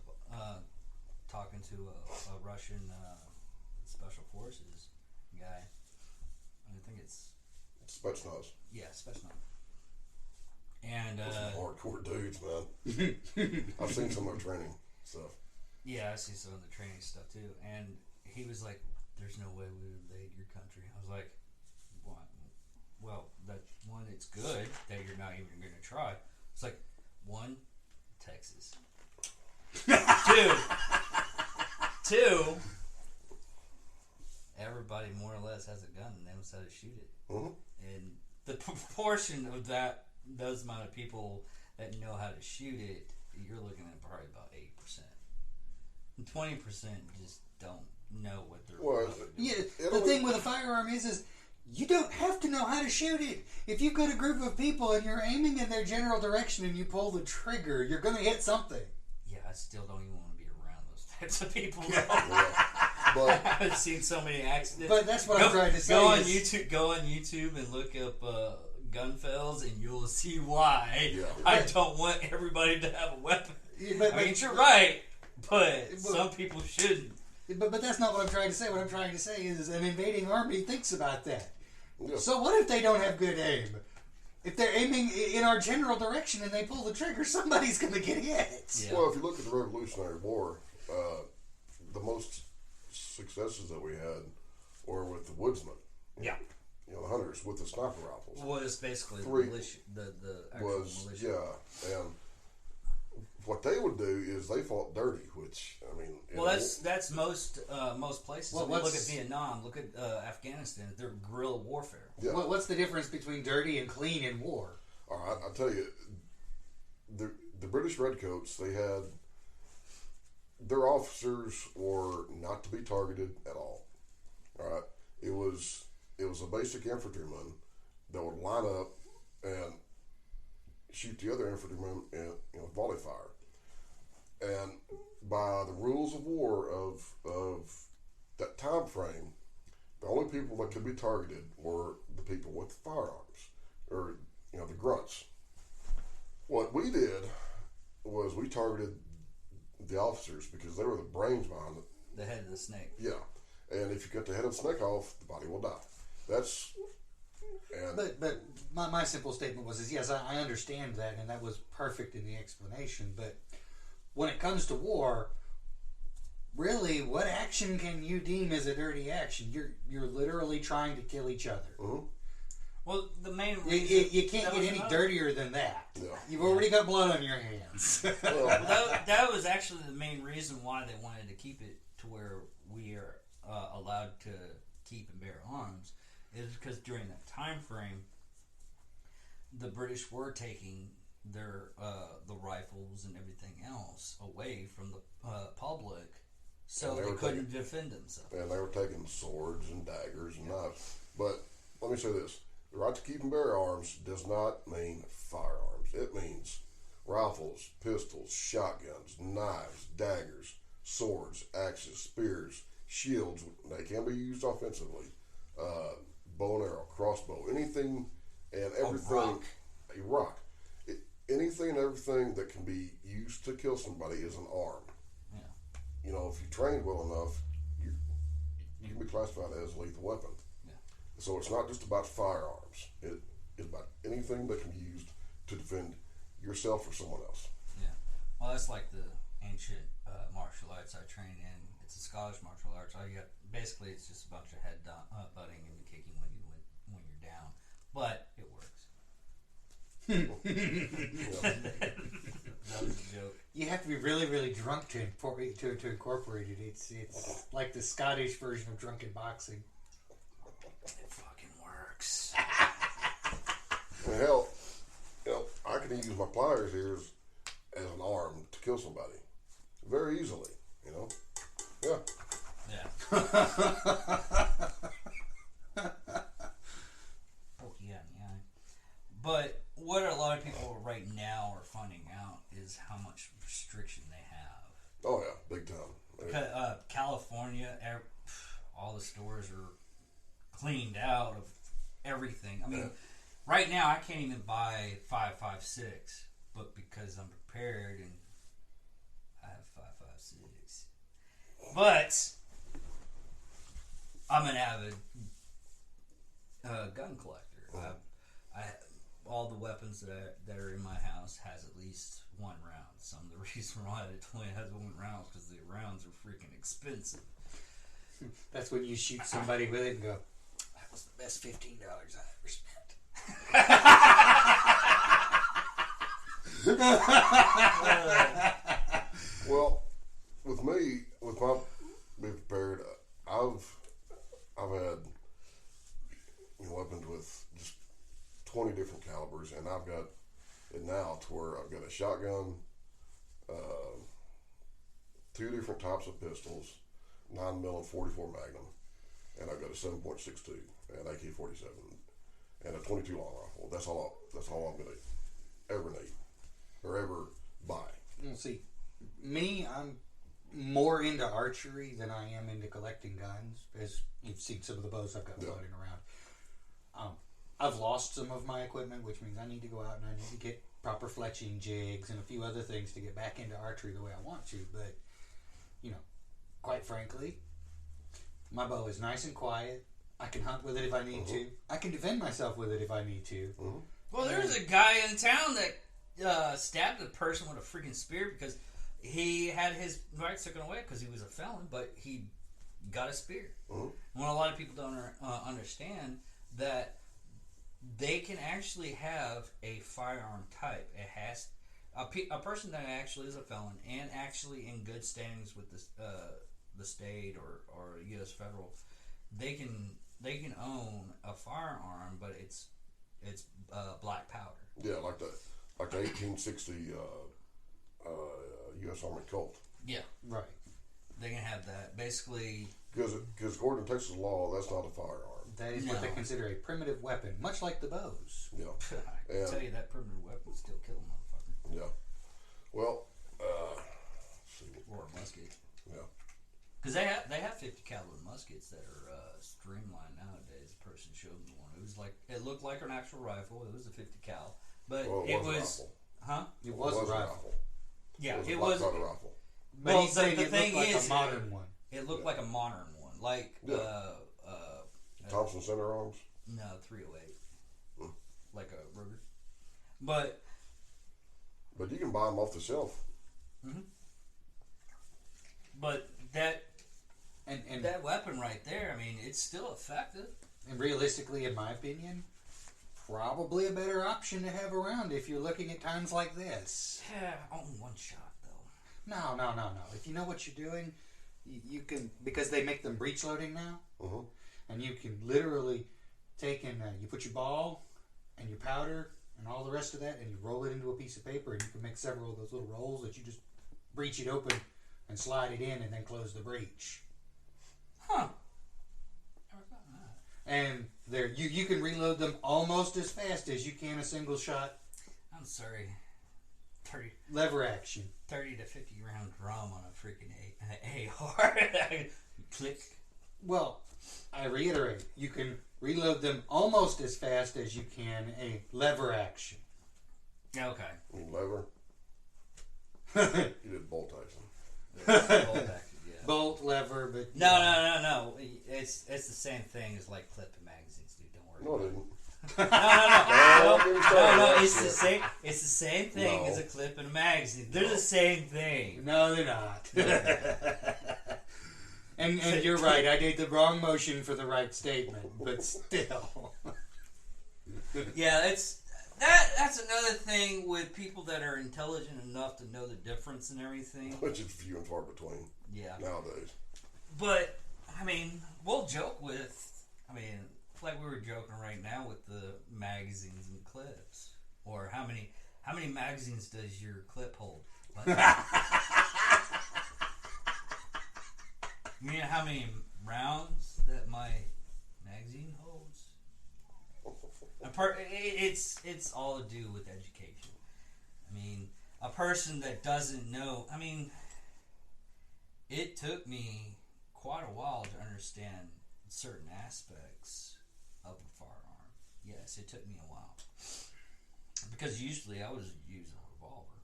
[SPEAKER 1] talking to a Russian special forces guy. I think it's
[SPEAKER 2] Spetsnaz.
[SPEAKER 1] Yeah, Spetsnaz. And
[SPEAKER 2] Those are hardcore dudes, man. I've seen some of their training stuff.
[SPEAKER 1] Yeah, I see some of the training stuff too. And he was like, "There's no way we would invade your country." I was like, "What?" Well, that one, it's good that you're not even going to try. It's like, one, Texas. Two, everybody more or less has a gun and knows how to shoot it.
[SPEAKER 2] Mm-hmm.
[SPEAKER 1] And the proportion of those amount of people that know how to shoot it, you're looking at probably about 8%. And 20% just don't know what they're
[SPEAKER 2] Well,
[SPEAKER 1] about to do.
[SPEAKER 3] Yeah, the thing with a firearm is you don't have to know how to shoot it. If you've got a group of people and you're aiming in their general direction and you pull the trigger, you're going to hit something.
[SPEAKER 1] Yeah, I still don't even want to be around those types of people.
[SPEAKER 2] But
[SPEAKER 1] I've seen so many accidents.
[SPEAKER 3] But that's what I'm trying to say.
[SPEAKER 1] Go on YouTube and look up gun fails, and you'll see why I don't want everybody to have a weapon. I mean, you're right, but some people shouldn't.
[SPEAKER 3] But that's not what I'm trying to say. What I'm trying to say is an invading army thinks about that.
[SPEAKER 2] Yeah.
[SPEAKER 3] So what if they don't have good aim? If they're aiming in our general direction and they pull the trigger, somebody's going to get hit.
[SPEAKER 2] Yeah. Well, if you look at the Revolutionary War, the most successes that we had were with the woodsmen.
[SPEAKER 1] Yeah.
[SPEAKER 2] You know, the hunters with the sniper rifles.
[SPEAKER 1] Was basically the militia, the actual militia.
[SPEAKER 2] Yeah, and what they would do is they fought dirty, which I mean.
[SPEAKER 1] Well, that's most places. Well, look at Vietnam. Look at Afghanistan. They're guerrilla warfare.
[SPEAKER 2] Yeah.
[SPEAKER 3] What's the difference between dirty and clean in war?
[SPEAKER 2] All right, I'll tell you. The British Redcoats, they had their officers were not to be targeted at all. All right, it was a basic infantryman that would line up and shoot the other infantrymen in volley fire. And by the rules of war of that time frame, the only people that could be targeted were the people with firearms, or the grunts. What we did was we targeted the officers because they were the brains behind it.
[SPEAKER 1] The head of the snake.
[SPEAKER 2] Yeah, and if you cut the head of the snake off, the body will die.
[SPEAKER 3] But my simple statement was yes, I understand that, and that was perfect in the explanation. But when it comes to war, really, what action can you deem as a dirty action? You're literally trying to kill each other.
[SPEAKER 2] Mm-hmm.
[SPEAKER 1] Well, the main reason
[SPEAKER 3] you can't get any dirtier than that.
[SPEAKER 2] Yeah.
[SPEAKER 3] You've already got blood on your hands.
[SPEAKER 1] Well, that was actually the main reason why they wanted to keep it to where we are allowed to keep and bear arms, is because during that time frame, the British were taking their the rifles and everything else away from the public, so they couldn't defend themselves.
[SPEAKER 2] And they were taking swords and daggers and knives. But let me say this: The right to keep and bear arms does not mean firearms. It means rifles, pistols, shotguns, knives, daggers, swords, axes, spears, shields. They can be used offensively. Bow and arrow, crossbow, anything and everything. A rock. Anything and everything that can be used to kill somebody is an arm.
[SPEAKER 1] Yeah.
[SPEAKER 2] You know, if you trained well enough, you can be classified as a lethal weapon.
[SPEAKER 1] Yeah.
[SPEAKER 2] So it's not just about firearms. It is about anything that can be used to defend yourself or someone else.
[SPEAKER 1] Yeah. Well, that's like the ancient martial arts I trained in. It's a Scottish martial arts. All you got, basically, it's just a bunch of head butting and kicking when you're down, but it works. That was a joke.
[SPEAKER 3] You have to be really, really drunk to incorporate it. It's like the Scottish version of drunken boxing.
[SPEAKER 1] It fucking works.
[SPEAKER 2] And hell, you know, I can use my pliers here as an arm to kill somebody very easily. You know, yeah.
[SPEAKER 1] Yeah. Poke you out in the eye. But what a lot of people right now are finding out is how much restriction they have.
[SPEAKER 2] Oh yeah, big time.
[SPEAKER 1] California, all the stores are cleaned out of everything. I mean, right now I can't even buy 5.56, but because I'm prepared and I have 5.56. But I'm an avid gun collector. All the weapons that are in my house has at least one round. Some of the reason why it only has one round is because the rounds are freaking expensive.
[SPEAKER 3] That's when you shoot somebody with it and go, that was the best $15 I ever spent.
[SPEAKER 2] Well, with me, with my being prepared, I've had weapons with just 20 different calibers, and I've got it now to where I've got a shotgun, 2 different types of pistols, 9mm and 44 Magnum, and I've got a 7.62 and AK-47 and a 22 long rifle. That's all I'm gonna ever need or ever buy.
[SPEAKER 3] Well, see, me, I'm more into archery than I am into collecting guns, as you've seen some of the bows I've got floating around. I've lost some of my equipment, which means I need to go out and I need to get proper fletching jigs and a few other things to get back into archery the way I want to. But, quite frankly, my bow is nice and quiet. I can hunt with it if I need to. I can defend myself with it if I need to.
[SPEAKER 1] Well, there's a guy in town that stabbed a person with a freaking spear because he had his rights taken away because he was a felon, but he got a spear. What a lot of people don't understand that they can actually have a firearm type. It has a person that actually is a felon and actually in good standings with the state or U.S. federal. They can own a firearm, but it's black powder.
[SPEAKER 2] Yeah, like the 1860 U.S. Army Colt.
[SPEAKER 1] Yeah,
[SPEAKER 3] Right.
[SPEAKER 1] they can have that. Basically,
[SPEAKER 2] Because according to Texas law, that's not a firearm.
[SPEAKER 3] That is what they
[SPEAKER 1] No.
[SPEAKER 3] consider a primitive weapon, much like the bows.
[SPEAKER 2] Yeah,
[SPEAKER 1] I can
[SPEAKER 2] Yeah.
[SPEAKER 1] tell you that primitive weapon will still kill a motherfucker.
[SPEAKER 2] yeah. Well, let's see.
[SPEAKER 1] Or a musket.
[SPEAKER 2] Yeah.
[SPEAKER 1] Because they have 50 caliber muskets that are streamlined nowadays. A person showed me one. It looked like an actual rifle. It was a 50 cal, but
[SPEAKER 2] Well,
[SPEAKER 1] it
[SPEAKER 2] a
[SPEAKER 1] was,
[SPEAKER 2] rifle.
[SPEAKER 1] huh?
[SPEAKER 3] It was a rifle.
[SPEAKER 1] Yeah,
[SPEAKER 2] It
[SPEAKER 1] it
[SPEAKER 2] was
[SPEAKER 1] was.
[SPEAKER 2] a black powder rifle.
[SPEAKER 3] But
[SPEAKER 1] Well,
[SPEAKER 3] he's saying
[SPEAKER 1] the
[SPEAKER 3] it
[SPEAKER 1] thing
[SPEAKER 3] looked like
[SPEAKER 1] is,
[SPEAKER 3] a modern one.
[SPEAKER 1] It looked like a modern one, like
[SPEAKER 2] Yeah. Thompson center arms.
[SPEAKER 1] no 308, like a Ruger. But
[SPEAKER 2] But you can buy them off the shelf.
[SPEAKER 1] that
[SPEAKER 3] And
[SPEAKER 1] that weapon right there, I mean, it's still effective.
[SPEAKER 3] And realistically, in my opinion, probably a better option to have around if you're looking at times like this.
[SPEAKER 1] Yeah, only one shot though.
[SPEAKER 3] No. If you know what you're doing, you can, because they make them breech loading now, and you can literally take and you put your ball and your powder and all the rest of that, and you roll it into a piece of paper, and you can make several of those little rolls that you just breech it open and slide it in, and then close the breech.
[SPEAKER 1] Huh. Never thought of that.
[SPEAKER 3] And you can reload them almost as fast as you can a single shot
[SPEAKER 1] I'm sorry. 30
[SPEAKER 3] lever action.
[SPEAKER 1] 30 to 50 round drum on a freaking AR. Click.
[SPEAKER 3] Well, I reiterate, you can reload them almost as fast as you can a lever action.
[SPEAKER 1] Okay.
[SPEAKER 2] I mean, lever. You did bolt action.
[SPEAKER 1] Bolt action, yeah.
[SPEAKER 3] Bolt, lever, but...
[SPEAKER 1] No. It's the same thing as like clipping magazines, dude. Don't worry.
[SPEAKER 2] No, it didn't.
[SPEAKER 1] No. It's the same. It's the same thing
[SPEAKER 2] No.
[SPEAKER 1] as a clip in a magazine. They're the same thing.
[SPEAKER 3] No, they're not. And you're right. I did the wrong motion for the right statement, but still.
[SPEAKER 1] Yeah, that's another thing with people that are intelligent enough to know the difference and everything.
[SPEAKER 2] Which is few and far between
[SPEAKER 1] Yeah.
[SPEAKER 2] nowadays.
[SPEAKER 1] But I mean, we'll joke with. I mean, like we were joking right now with the magazines and clips, or how many magazines does your clip hold? You know how many rounds that my magazine holds? It's all to do with education. I mean, a person that doesn't know. I mean, it took me quite a while to understand certain aspects of a firearm. Yes, it took me a while because usually I was using a revolver,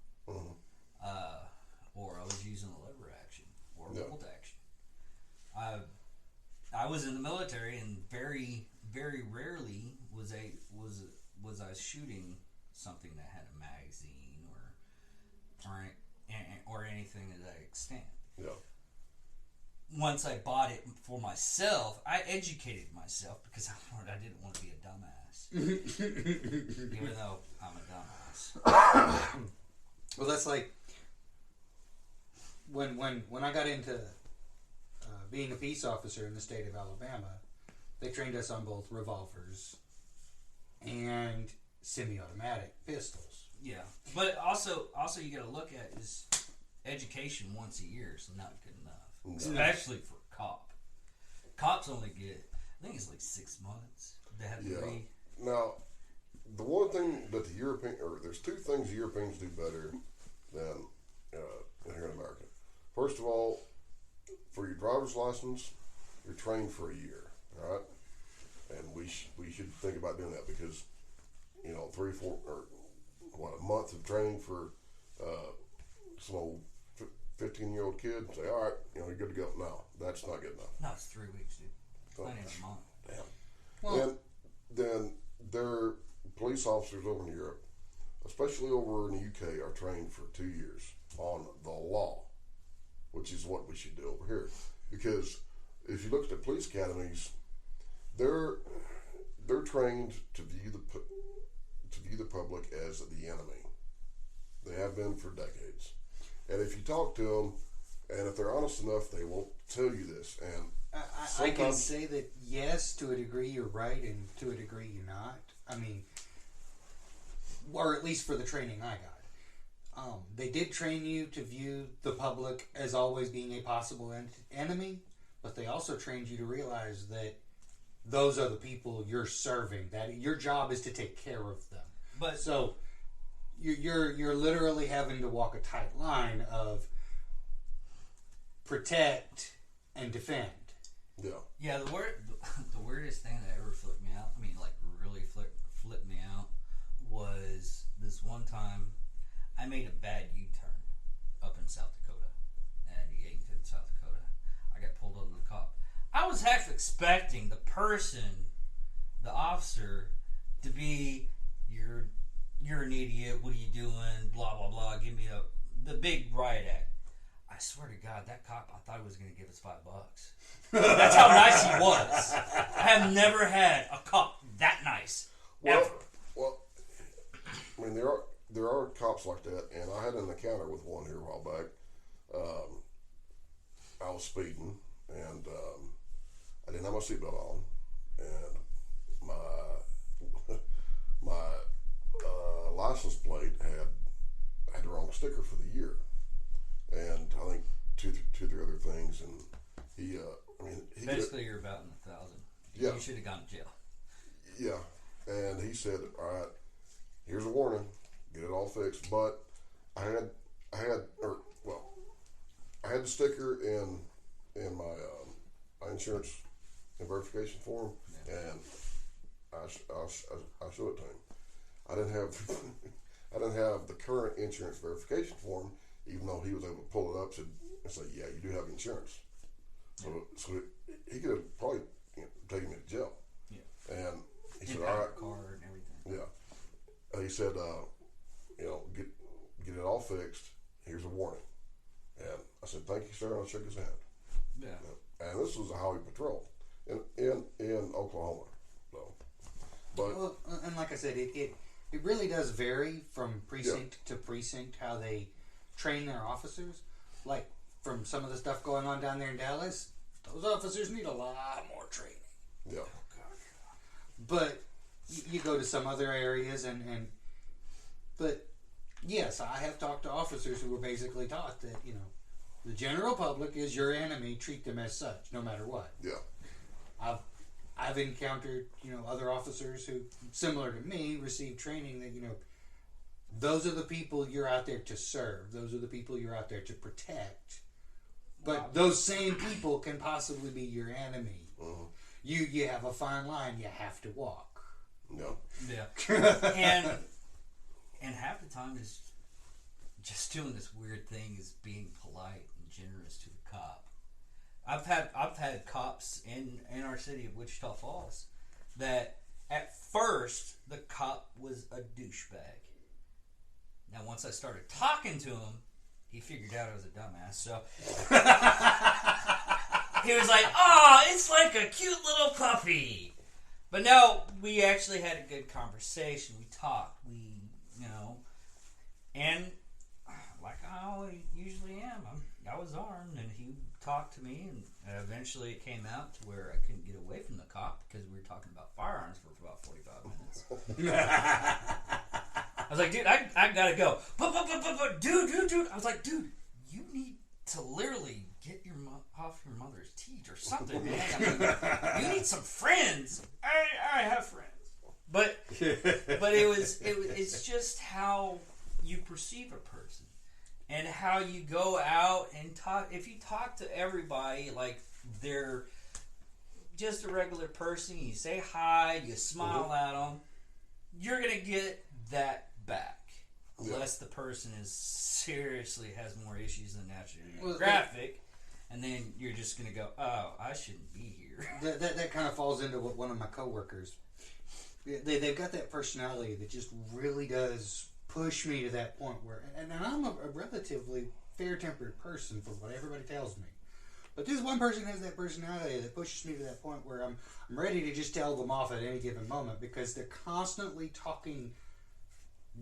[SPEAKER 1] or I was using a lever action or a bolt action. I was in the military, and very, very rarely was I shooting something that had a magazine or anything to that extent.
[SPEAKER 2] Yeah.
[SPEAKER 1] Once I bought it for myself, I educated myself because I didn't want to be a dumbass, even though I'm a dumbass.
[SPEAKER 3] Well, that's like when I got into being a peace officer in the state of Alabama. They trained us on both revolvers and semi-automatic pistols.
[SPEAKER 1] Yeah, but also you got to look at is education once a year is not good enough, especially for a cop. Cops only get, I think it's like 6 months. They have to read.
[SPEAKER 2] Now, the one thing that there's two things the Europeans do better than here in America. First of all, for your driver's license, you're trained for a year, all right? And we should think about doing that because, 3, 4, or a month of training for some old 15-year-old kid. Say, all right, you're good to go. No, that's not good enough.
[SPEAKER 1] No, it's 3 weeks, dude. Plenty of a month.
[SPEAKER 2] Damn.
[SPEAKER 3] Well,
[SPEAKER 2] Then their police officers over in Europe, especially over in the UK, are trained for 2 years on the law, which is what we should do over here. Because if you look at the police academies, they're trained to view the public as the enemy. They have been for decades. And if you talk to them, and if they're honest enough, they won't tell you this. And
[SPEAKER 3] I can say that yes, to a degree you're right, and to a degree you're not. I mean, or at least for the training I got. They did train you to view the public as always being a possible enemy, but they also trained you to realize that those are the people you're serving. That your job is to take care of them.
[SPEAKER 1] But
[SPEAKER 3] So you're literally having to walk a tight line of protect and defend.
[SPEAKER 1] yeah, the weirdest thing that ever flipped me out. I mean, like really flipped me out was this one time I made a bad U-turn up in South Dakota, and Yankton, South Dakota. I got pulled over the cop. I was half expecting the officer, to be, you're an idiot. What are you doing? Blah blah blah. Give me the big riot act. I swear to God, that cop, I thought he was going to give us $5. That's how nice he was. I have never had a cop that nice ever.
[SPEAKER 2] Well, I mean, there are cops like that, and I had an encounter with one here a while back. I was speeding, and I didn't have my seatbelt on, and my license plate had the wrong sticker for the year, and I think two or three other things, and he
[SPEAKER 1] Basically, you're about in 1,000.
[SPEAKER 2] Yeah.
[SPEAKER 1] You should have gone to jail.
[SPEAKER 2] Yeah, and he said, "All right, here's a warning. Get it all fixed." But I had, I had the sticker in my insurance and verification form, and I showed it to him. I didn't have I didn't have the current insurance verification form, even though he was able to pull it up and say, "Yeah, you do have insurance." So he could have probably taken me to jail.
[SPEAKER 1] Yeah.
[SPEAKER 2] And he said, "All
[SPEAKER 1] Impound
[SPEAKER 2] right."
[SPEAKER 1] car and everything.
[SPEAKER 2] Yeah. He said, get it all fixed. Here's a warning. And I said, "Thank you, sir." And I shook his hand.
[SPEAKER 1] Yeah.
[SPEAKER 2] And this was a highway patrol in Oklahoma. So, but
[SPEAKER 3] Well, and like I said, it really does vary from precinct to precinct how they train their officers. Like from some of the stuff going on down there in Dallas, those officers need a lot more training.
[SPEAKER 2] yeah,
[SPEAKER 3] But you go to some other areas but yes, I have talked to officers who were basically taught that, the general public is your enemy, treat them as such, no matter what.
[SPEAKER 2] yeah,
[SPEAKER 3] I've encountered, other officers who, similar to me, received training that, those are the people you're out there to serve. Those are the people you're out there to protect. But those same people can possibly be your enemy.
[SPEAKER 2] uh-huh.
[SPEAKER 3] You have a fine line you have to walk.
[SPEAKER 2] No,
[SPEAKER 1] Yeah. and half the time is just doing this weird thing is being polite and generous to the cop. I've had cops in our city of Wichita Falls that at first the cop was a douchebag. Now once I started talking to him, he figured out I was a dumbass. So he was like, "Oh, it's like a cute little puppy." But no, we actually had a good conversation. We talked. And like I always usually am, I was armed, and he talked to me, and eventually it came out to where I couldn't get away from the cop because we were talking about firearms for about 45 minutes. I was like, "Dude, I gotta go." But dude. I was like, "Dude, you need to literally get off your mother's teeth or something, man. I mean, you need some friends." I have friends, but it's just how you perceive a person and how you go out and talk. If you talk to everybody like they're just a regular person, you say hi, you smile at them, you're gonna get that back. Unless the person seriously has more issues than natural graphic, and then you're just gonna go, "Oh, I shouldn't be here."
[SPEAKER 3] That kind of falls into what one of my coworkers. They've got that personality that just really does push me to that point where, and I'm a relatively fair-tempered person for what everybody tells me. But this one person has that personality that pushes me to that point where I'm ready to just tell them off at any given moment because they're constantly talking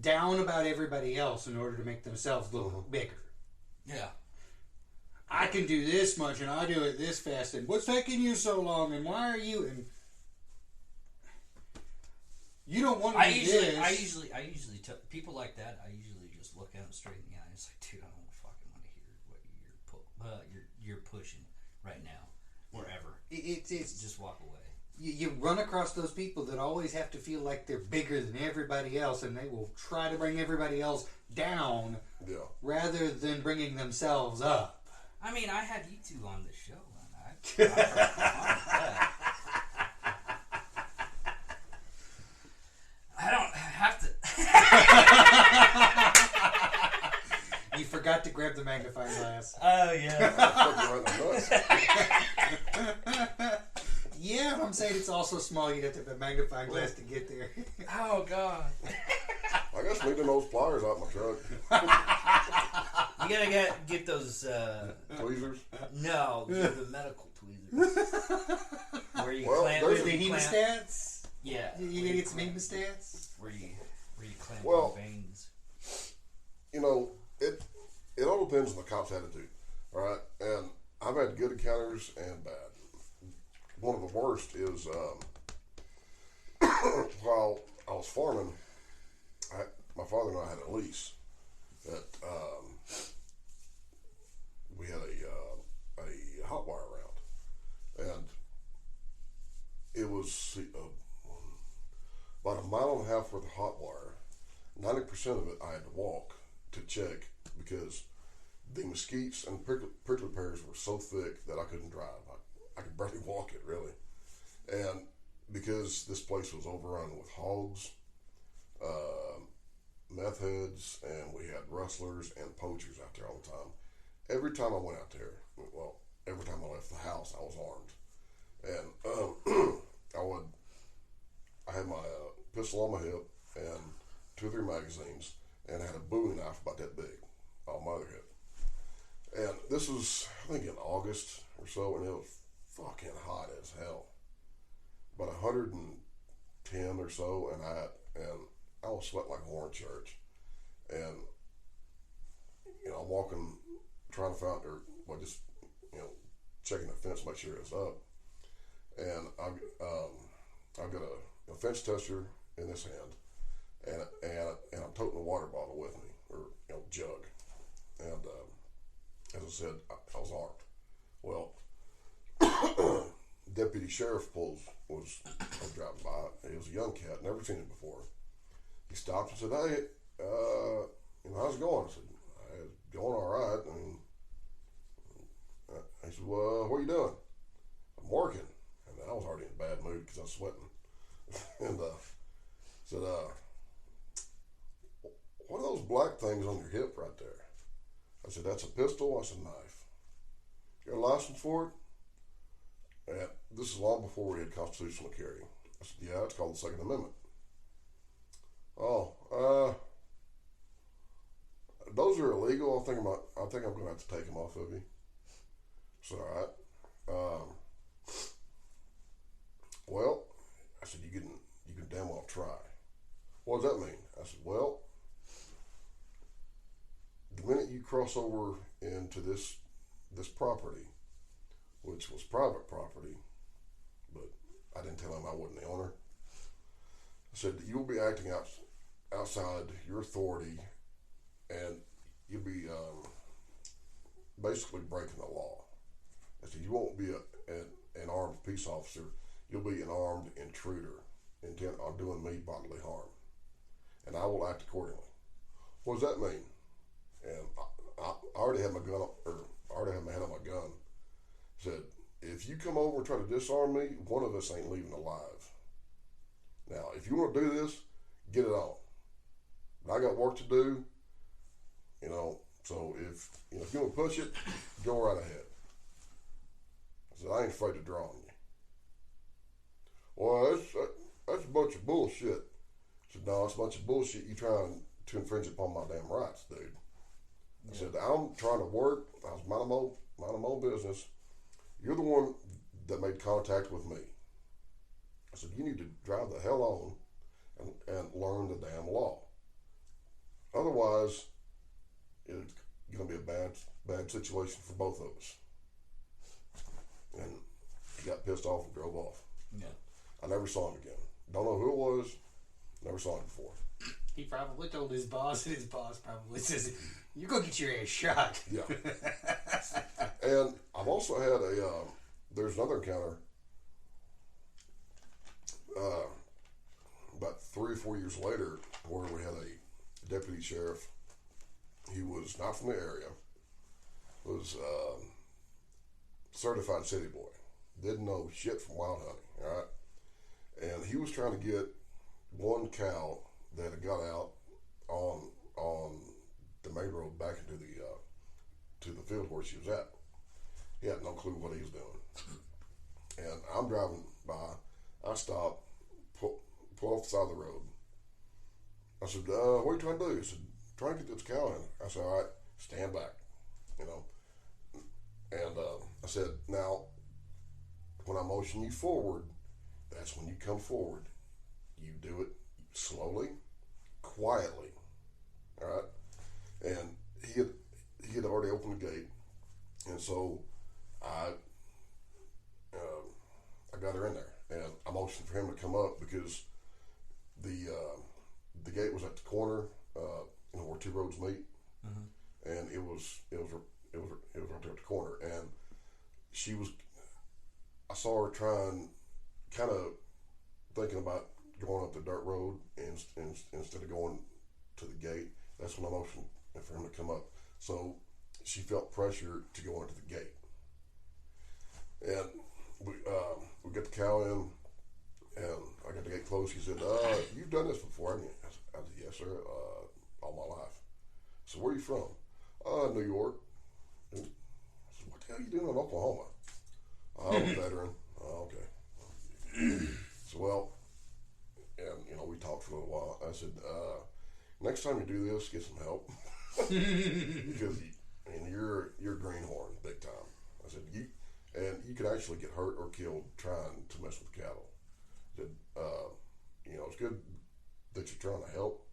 [SPEAKER 3] down about everybody else in order to make themselves look bigger.
[SPEAKER 1] Yeah.
[SPEAKER 3] I can do this much and I do it this fast, and what's taking you so long, and why are you, and you don't want to do this.
[SPEAKER 1] I usually tell people like that. I usually just look at them straight in the eye. It's like, "Dude, I don't fucking want to hear what you're pushing right now, wherever."
[SPEAKER 3] It's
[SPEAKER 1] just walk away.
[SPEAKER 3] You run across those people that always have to feel like they're bigger than everybody else, and they will try to bring everybody else down rather than bringing themselves up.
[SPEAKER 1] I mean, I had you two on the show, and I don't have to.
[SPEAKER 3] You forgot to grab the magnifying glass.
[SPEAKER 1] Oh, yeah.
[SPEAKER 3] Yeah, I'm saying it's also small. You'd have to have a magnifying glass to get there.
[SPEAKER 1] Oh, God.
[SPEAKER 2] I guess leaving those pliers out my truck.
[SPEAKER 1] You gotta get those
[SPEAKER 2] Tweezers?
[SPEAKER 1] No, the medical tweezers. Where you clamp
[SPEAKER 3] the hemostats?
[SPEAKER 1] Yeah.
[SPEAKER 3] You gotta get some hemostats?
[SPEAKER 1] Where you clamp your veins.
[SPEAKER 2] It all depends on the cop's attitude. Alright? And I've had good encounters and bad. One of the worst is while I was farming, my father and I had a lease that we had a hot wire round, and it worth of hot wire. 90% of it I had to walk to check because the mesquites and prickly pears were so thick that I couldn't drive. I could barely walk it, really. And because this place was overrun with hogs, meth heads, and we had rustlers and poachers out there all the time. Every time I went out there, well, every time I left the house, I was armed. And I had my pistol on my hip and 2 or 3 magazines, and I had a bowie knife about that big on my other hip. And this was, I think, in August or so, and it was fucking hot as hell. About 110 or so, and I was sweating like a horn church. And, I'm walking, trying to find, just, checking the fence, make sure it's up. And I've got a fence tester in this hand, and I'm toting a water bottle with me, or jug. And as I said, I was armed. Well, deputy sheriff was driving by. He was a young cat, never seen him before. He stopped and said, "Hey, how's it going?" I said, "It's going all right." And he said, "Well, what are you doing?" "I'm working." And I was already in a bad mood because I was sweating. And said, "What are those black things on your hip right there?" I said, "That's a pistol." I said, "Knife. You got a license for it?" And this is long before we had constitutional carry. I said, "Yeah, it's called the Second Amendment." "Oh, those are illegal. I think I'm going to have to take them off of you." I said, "All right. Well," I said, you can damn well try." "What does that mean?" I said, "Well, the minute you cross over into this property, which was private property, but I didn't tell him I wasn't the owner. I said, you'll be acting outside your authority, and you'll be basically breaking the law. I said, you won't be an armed peace officer. You'll be an armed intruder, intent on doing me bodily harm, and I will act accordingly." "What does that mean?" And I already had my gun, or I already had my head on my gun. I said, "If you come over and try to disarm me, one of us ain't leaving alive. Now, if you want to do this, get it on. But I got work to do, so if you want to push it, go right ahead." I said, "I ain't afraid to draw on you." "Well, that's a bunch of bullshit." I said, "No, it's a bunch of bullshit. You trying to infringe upon my damn rights, dude." I said, "I'm trying to work. I was minding my own business. You're the one that made contact with me." I said, "You need to drive the hell on and learn the damn law. Otherwise, it's going to be a bad situation for both of us." And he got pissed off and drove off.
[SPEAKER 1] Yeah.
[SPEAKER 2] I never saw him again. Don't know who it was. Never saw him before.
[SPEAKER 3] He probably told his boss, and his boss probably says, "You're going to get your ass shot."
[SPEAKER 2] Yeah. And I've also had there's another encounter about 3 or 4 years later where we had a deputy sheriff. He was not from the area, was certified city boy, didn't know shit from wild hunting, all right? And he was trying to get one cow that had got out on the main road back into to the field where she was at. He had no clue what he was doing. And I'm driving by. I stop, pull off the side of the road. I said, "What are you trying to do?" He said, "Trying to get this cow in." I said, "All right, stand back." And I said, "Now, when I motion you forward, that's when you come forward. You do it slowly, quietly, all right?" And he had already opened the gate, and so I got her in there, and I motioned for him to come up because the gate was at the corner, where 2 roads meet, and it was right there at the corner, and I saw her trying, kind of thinking about going up the dirt road instead of going to the gate. That's when I motioned for him to come up. So she felt pressure to go into the gate, and we get the cow in, and I got the gate closed. He said, "You've done this before, haven't you?" I said, "Yes, sir. All my life." So where are you from? New York. And I said, "What the hell are you doing in Oklahoma?" I'm a veteran. Oh, okay. So well, and we talked for a little while. I said, "Next time you do this, get some help because you're a greenhorn big time." I said, you could actually get hurt or killed trying to mess with cattle." I said, "It's good that you're trying to help,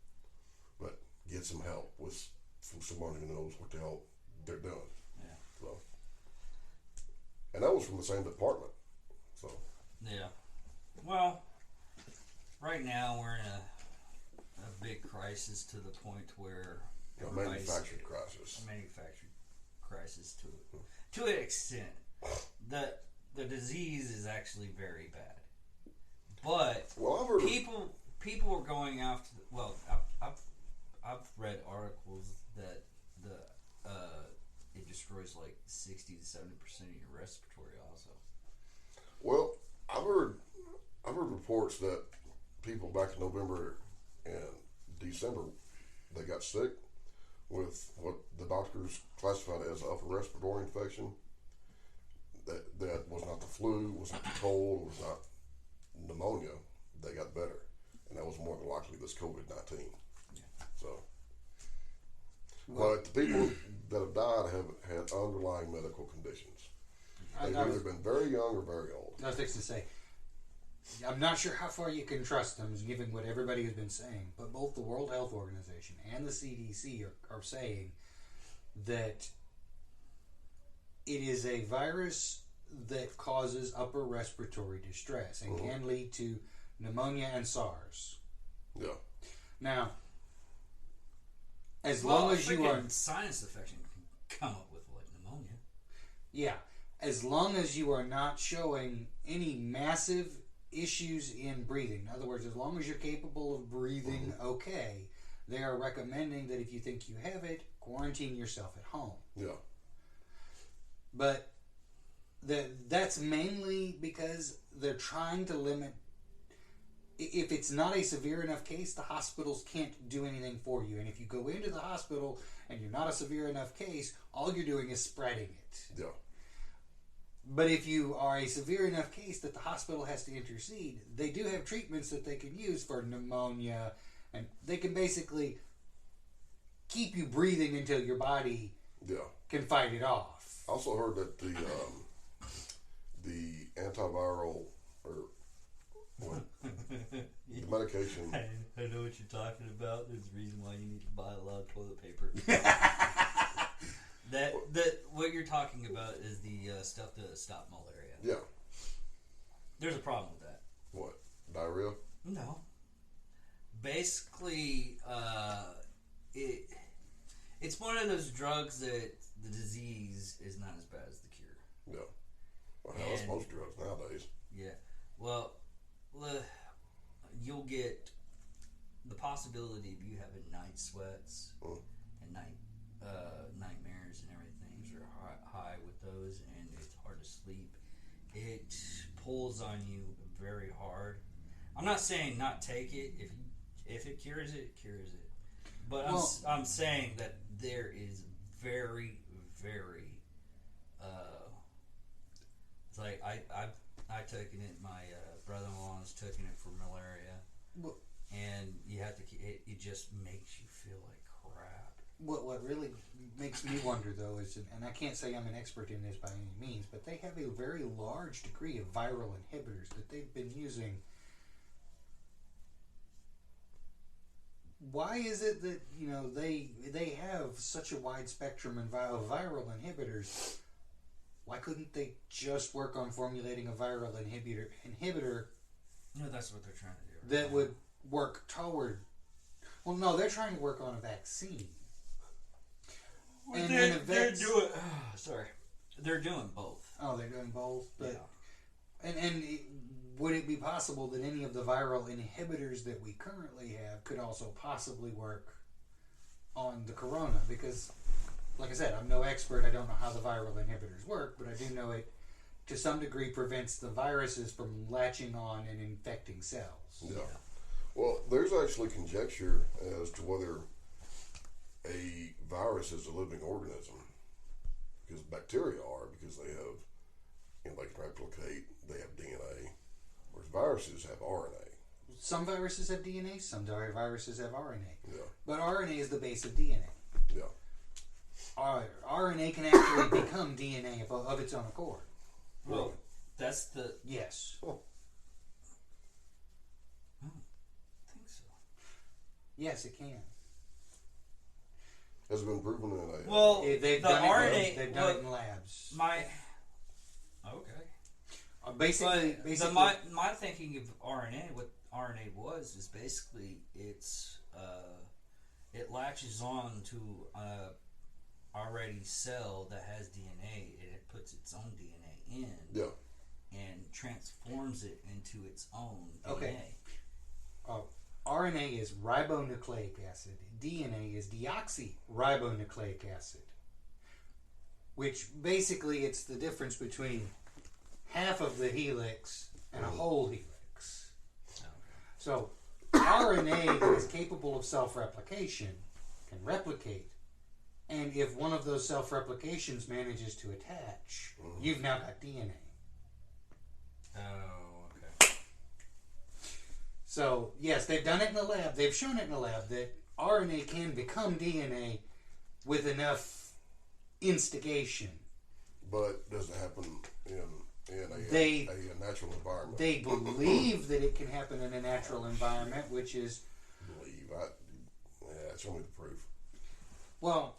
[SPEAKER 2] but get some help from someone who knows what the hell they're doing."
[SPEAKER 1] Yeah.
[SPEAKER 2] So, and that was from the same department. So.
[SPEAKER 1] Yeah. Well, right now we're in a big crisis to the point where
[SPEAKER 2] A manufactured crisis.
[SPEAKER 1] A manufactured crisis to an extent. The disease is actually very bad, but
[SPEAKER 2] I've heard
[SPEAKER 1] people are going after. I've read articles that it destroys like 60 to 70% of your respiratory also.
[SPEAKER 2] Well, I've heard reports that people back in November and December, they got sick with what the doctors classified as upper respiratory infection. That was not the flu, was not the cold, was not pneumonia. They got better, and that was more than likely this COVID-19.
[SPEAKER 1] Yeah.
[SPEAKER 2] So, but the people that have died have had underlying medical conditions. They've either been very young or very old.
[SPEAKER 3] I was fixing to say, I'm not sure how far you can trust them, given what everybody has been saying, but both the World Health Organization and the CDC are saying that it is a virus that causes upper respiratory distress and can lead to pneumonia and SARS.
[SPEAKER 2] Yeah.
[SPEAKER 3] Now, as long as you are...
[SPEAKER 1] sinus infection can come up with like pneumonia.
[SPEAKER 3] Yeah. As long as you are not showing any massive issues in breathing. In other words, as long as you're capable of breathing okay, they are recommending that if you think you have it, quarantine yourself at home.
[SPEAKER 2] Yeah.
[SPEAKER 3] But that's mainly because they're trying to limit. If it's not a severe enough case, the hospitals can't do anything for you. And if you go into the hospital and you're not a severe enough case, all you're doing is spreading it.
[SPEAKER 2] Yeah.
[SPEAKER 3] But if you are a severe enough case that the hospital has to intercede, they do have treatments that they can use for pneumonia, and they can basically keep you breathing until your body can fight it off.
[SPEAKER 2] I also heard that the antiviral or the medication.
[SPEAKER 1] I know what you're talking about. There's a reason why you need to buy a lot of toilet paper. That what you're talking about is the stuff to stop malaria.
[SPEAKER 2] Yeah.
[SPEAKER 1] There's a problem with that.
[SPEAKER 2] What? Diarrhea?
[SPEAKER 1] No. Basically, it's one of those drugs that the disease is not as bad as the cure.
[SPEAKER 2] Yeah. Well, hell, that's most drugs nowadays.
[SPEAKER 1] Yeah. Well, you'll get the possibility of you having night sweats and nightmares and everything are high with those, and it's hard to sleep. It pulls on you very hard. I'm not saying not take it. If it cures it, it cures it. But I'm saying that there is very, very it's like I've taken it. My brother-in-law has taken it for malaria, and you have to. It just makes you feel like crap.
[SPEAKER 3] What really makes me wonder, though, is, and I can't say I'm an expert in this by any means, but they have a very large degree of viral inhibitors that they've been using. Why is it that they have such a wide spectrum of viral inhibitors? Why couldn't they just work on formulating a viral inhibitor?
[SPEAKER 1] No, that's what they're trying to do.
[SPEAKER 3] That would work toward. Well, no, they're trying to work on a vaccine.
[SPEAKER 1] And they're doing. Sorry, they're doing both.
[SPEAKER 3] Oh, they're doing both. But,
[SPEAKER 1] yeah.
[SPEAKER 3] And would it be possible that any of the viral inhibitors that we currently have could also possibly work on the corona? Because, like I said, I'm no expert. I don't know how the viral inhibitors work, but I do know it to some degree prevents the viruses from latching on and infecting cells.
[SPEAKER 2] Yeah. Well, there's actually conjecture as to whether a virus is a living organism, because bacteria are, because they have, they can replicate, they have DNA, whereas viruses have RNA.
[SPEAKER 3] Some viruses have DNA, some viruses have RNA.
[SPEAKER 2] Yeah.
[SPEAKER 3] But RNA is the base of DNA.
[SPEAKER 2] Yeah.
[SPEAKER 3] RNA can actually become DNA of its own accord.
[SPEAKER 1] Well, that's the.
[SPEAKER 3] Yes.
[SPEAKER 2] Oh.
[SPEAKER 1] I think so.
[SPEAKER 3] Yes, it can.
[SPEAKER 2] Has it been proven in a...
[SPEAKER 1] Well,
[SPEAKER 3] They've
[SPEAKER 1] the
[SPEAKER 3] done
[SPEAKER 1] RNA.
[SPEAKER 3] it. They've done it in labs.
[SPEAKER 1] Okay.
[SPEAKER 3] Basically,
[SPEAKER 1] my thinking of RNA, what RNA was, is basically it latches on to already cell that has DNA, and it puts its own DNA in.
[SPEAKER 2] Yeah.
[SPEAKER 1] And transforms it into its own DNA.
[SPEAKER 3] Okay. RNA is ribonucleic acid. DNA is deoxyribonucleic acid. Which basically it's the difference between half of the helix and a whole helix.
[SPEAKER 1] Okay.
[SPEAKER 3] So RNA that is capable of self-replication can replicate. And if one of those self-replications manages to attach, you've now got DNA.
[SPEAKER 1] Oh, okay.
[SPEAKER 3] So, yes, they've done it in the lab. They've shown it in the lab that RNA can become DNA with enough instigation.
[SPEAKER 2] But does it happen in a natural environment?
[SPEAKER 3] They believe that it can happen in a natural environment, which is...
[SPEAKER 2] Show me the proof.
[SPEAKER 3] Well,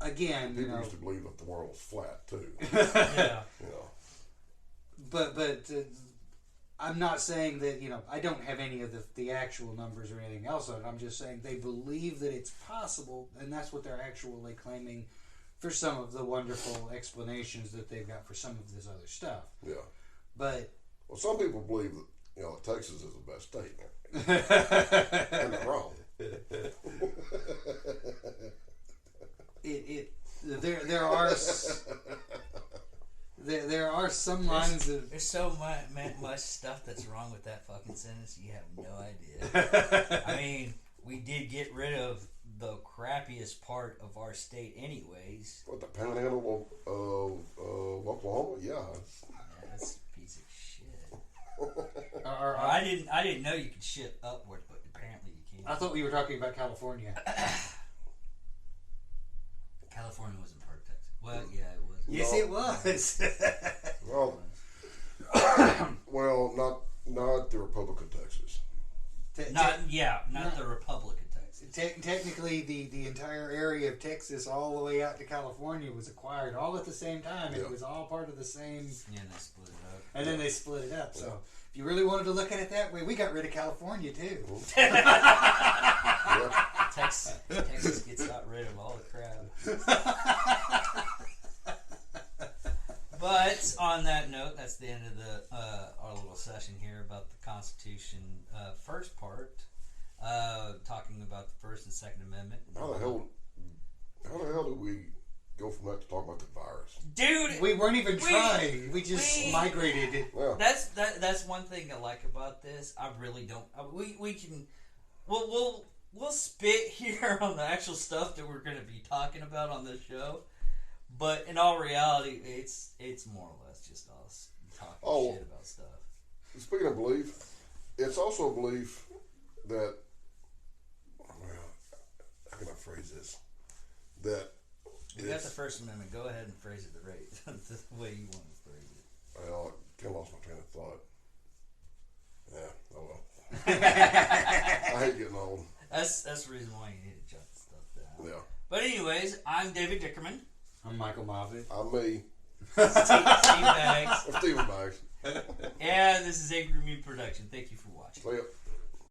[SPEAKER 3] again,
[SPEAKER 2] People used to believe that the world was flat, too.
[SPEAKER 1] Yeah.
[SPEAKER 3] But I'm not saying that, I don't have any of the actual numbers or anything else on it. I'm just saying they believe that it's possible, and that's what they're actually claiming for some of the wonderful explanations that they've got for some of this other stuff.
[SPEAKER 2] Yeah.
[SPEAKER 3] But...
[SPEAKER 2] Well, some people believe that, that Texas is the best state. And they're wrong.
[SPEAKER 3] There are some lines of...
[SPEAKER 1] There's so much stuff that's wrong with that fucking sentence, you have no idea. I mean, we did get rid of the crappiest part of our state anyways.
[SPEAKER 2] What, the panhandle of Oklahoma? Yeah.
[SPEAKER 1] Yeah, that's a piece of shit. I didn't know you could shit upward, but apparently you can.
[SPEAKER 3] I thought we were talking about California.
[SPEAKER 1] California wasn't part of Texas. Well, yeah, it was.
[SPEAKER 3] Yes, it was.
[SPEAKER 2] Well, not the Republic of Texas.
[SPEAKER 1] Not the Republic of Texas.
[SPEAKER 3] Technically, the entire area of Texas, all the way out to California, was acquired all at the same time. It was all part of the same.
[SPEAKER 1] Yeah, and they split it up.
[SPEAKER 3] And then they split it up. So, if you really wanted to look at it that way, we got rid of California too.
[SPEAKER 1] Texas got rid of all the crap. But on that note, that's the end of our little session here about the Constitution. First part, talking about the First and Second Amendment.
[SPEAKER 2] How the hell did we go from that to talk about the virus?
[SPEAKER 1] Dude,
[SPEAKER 3] we weren't even trying. We just migrated it.
[SPEAKER 2] Yeah.
[SPEAKER 1] That's one thing I like about this. I really don't. We can. We'll spit here on the actual stuff that we're going to be talking about on this show. But in all reality, it's more or less just us talking shit about stuff.
[SPEAKER 2] Speaking of belief, it's also a belief that, how can I phrase this? That
[SPEAKER 1] you got the First Amendment. Go ahead and phrase it the way you want to phrase it.
[SPEAKER 2] Well, I kind of lost my train of thought. Yeah, oh well. I hate getting old.
[SPEAKER 1] That's the reason why you need to jot stuff down.
[SPEAKER 2] Yeah.
[SPEAKER 1] But anyways, I'm David Dickerman.
[SPEAKER 3] I'm Michael Moffitt.
[SPEAKER 2] I'm me.
[SPEAKER 1] Steve Bags.
[SPEAKER 2] I'm Steven Bags.
[SPEAKER 1] And this is Angry Meat Production. Thank you for watching.
[SPEAKER 2] See ya.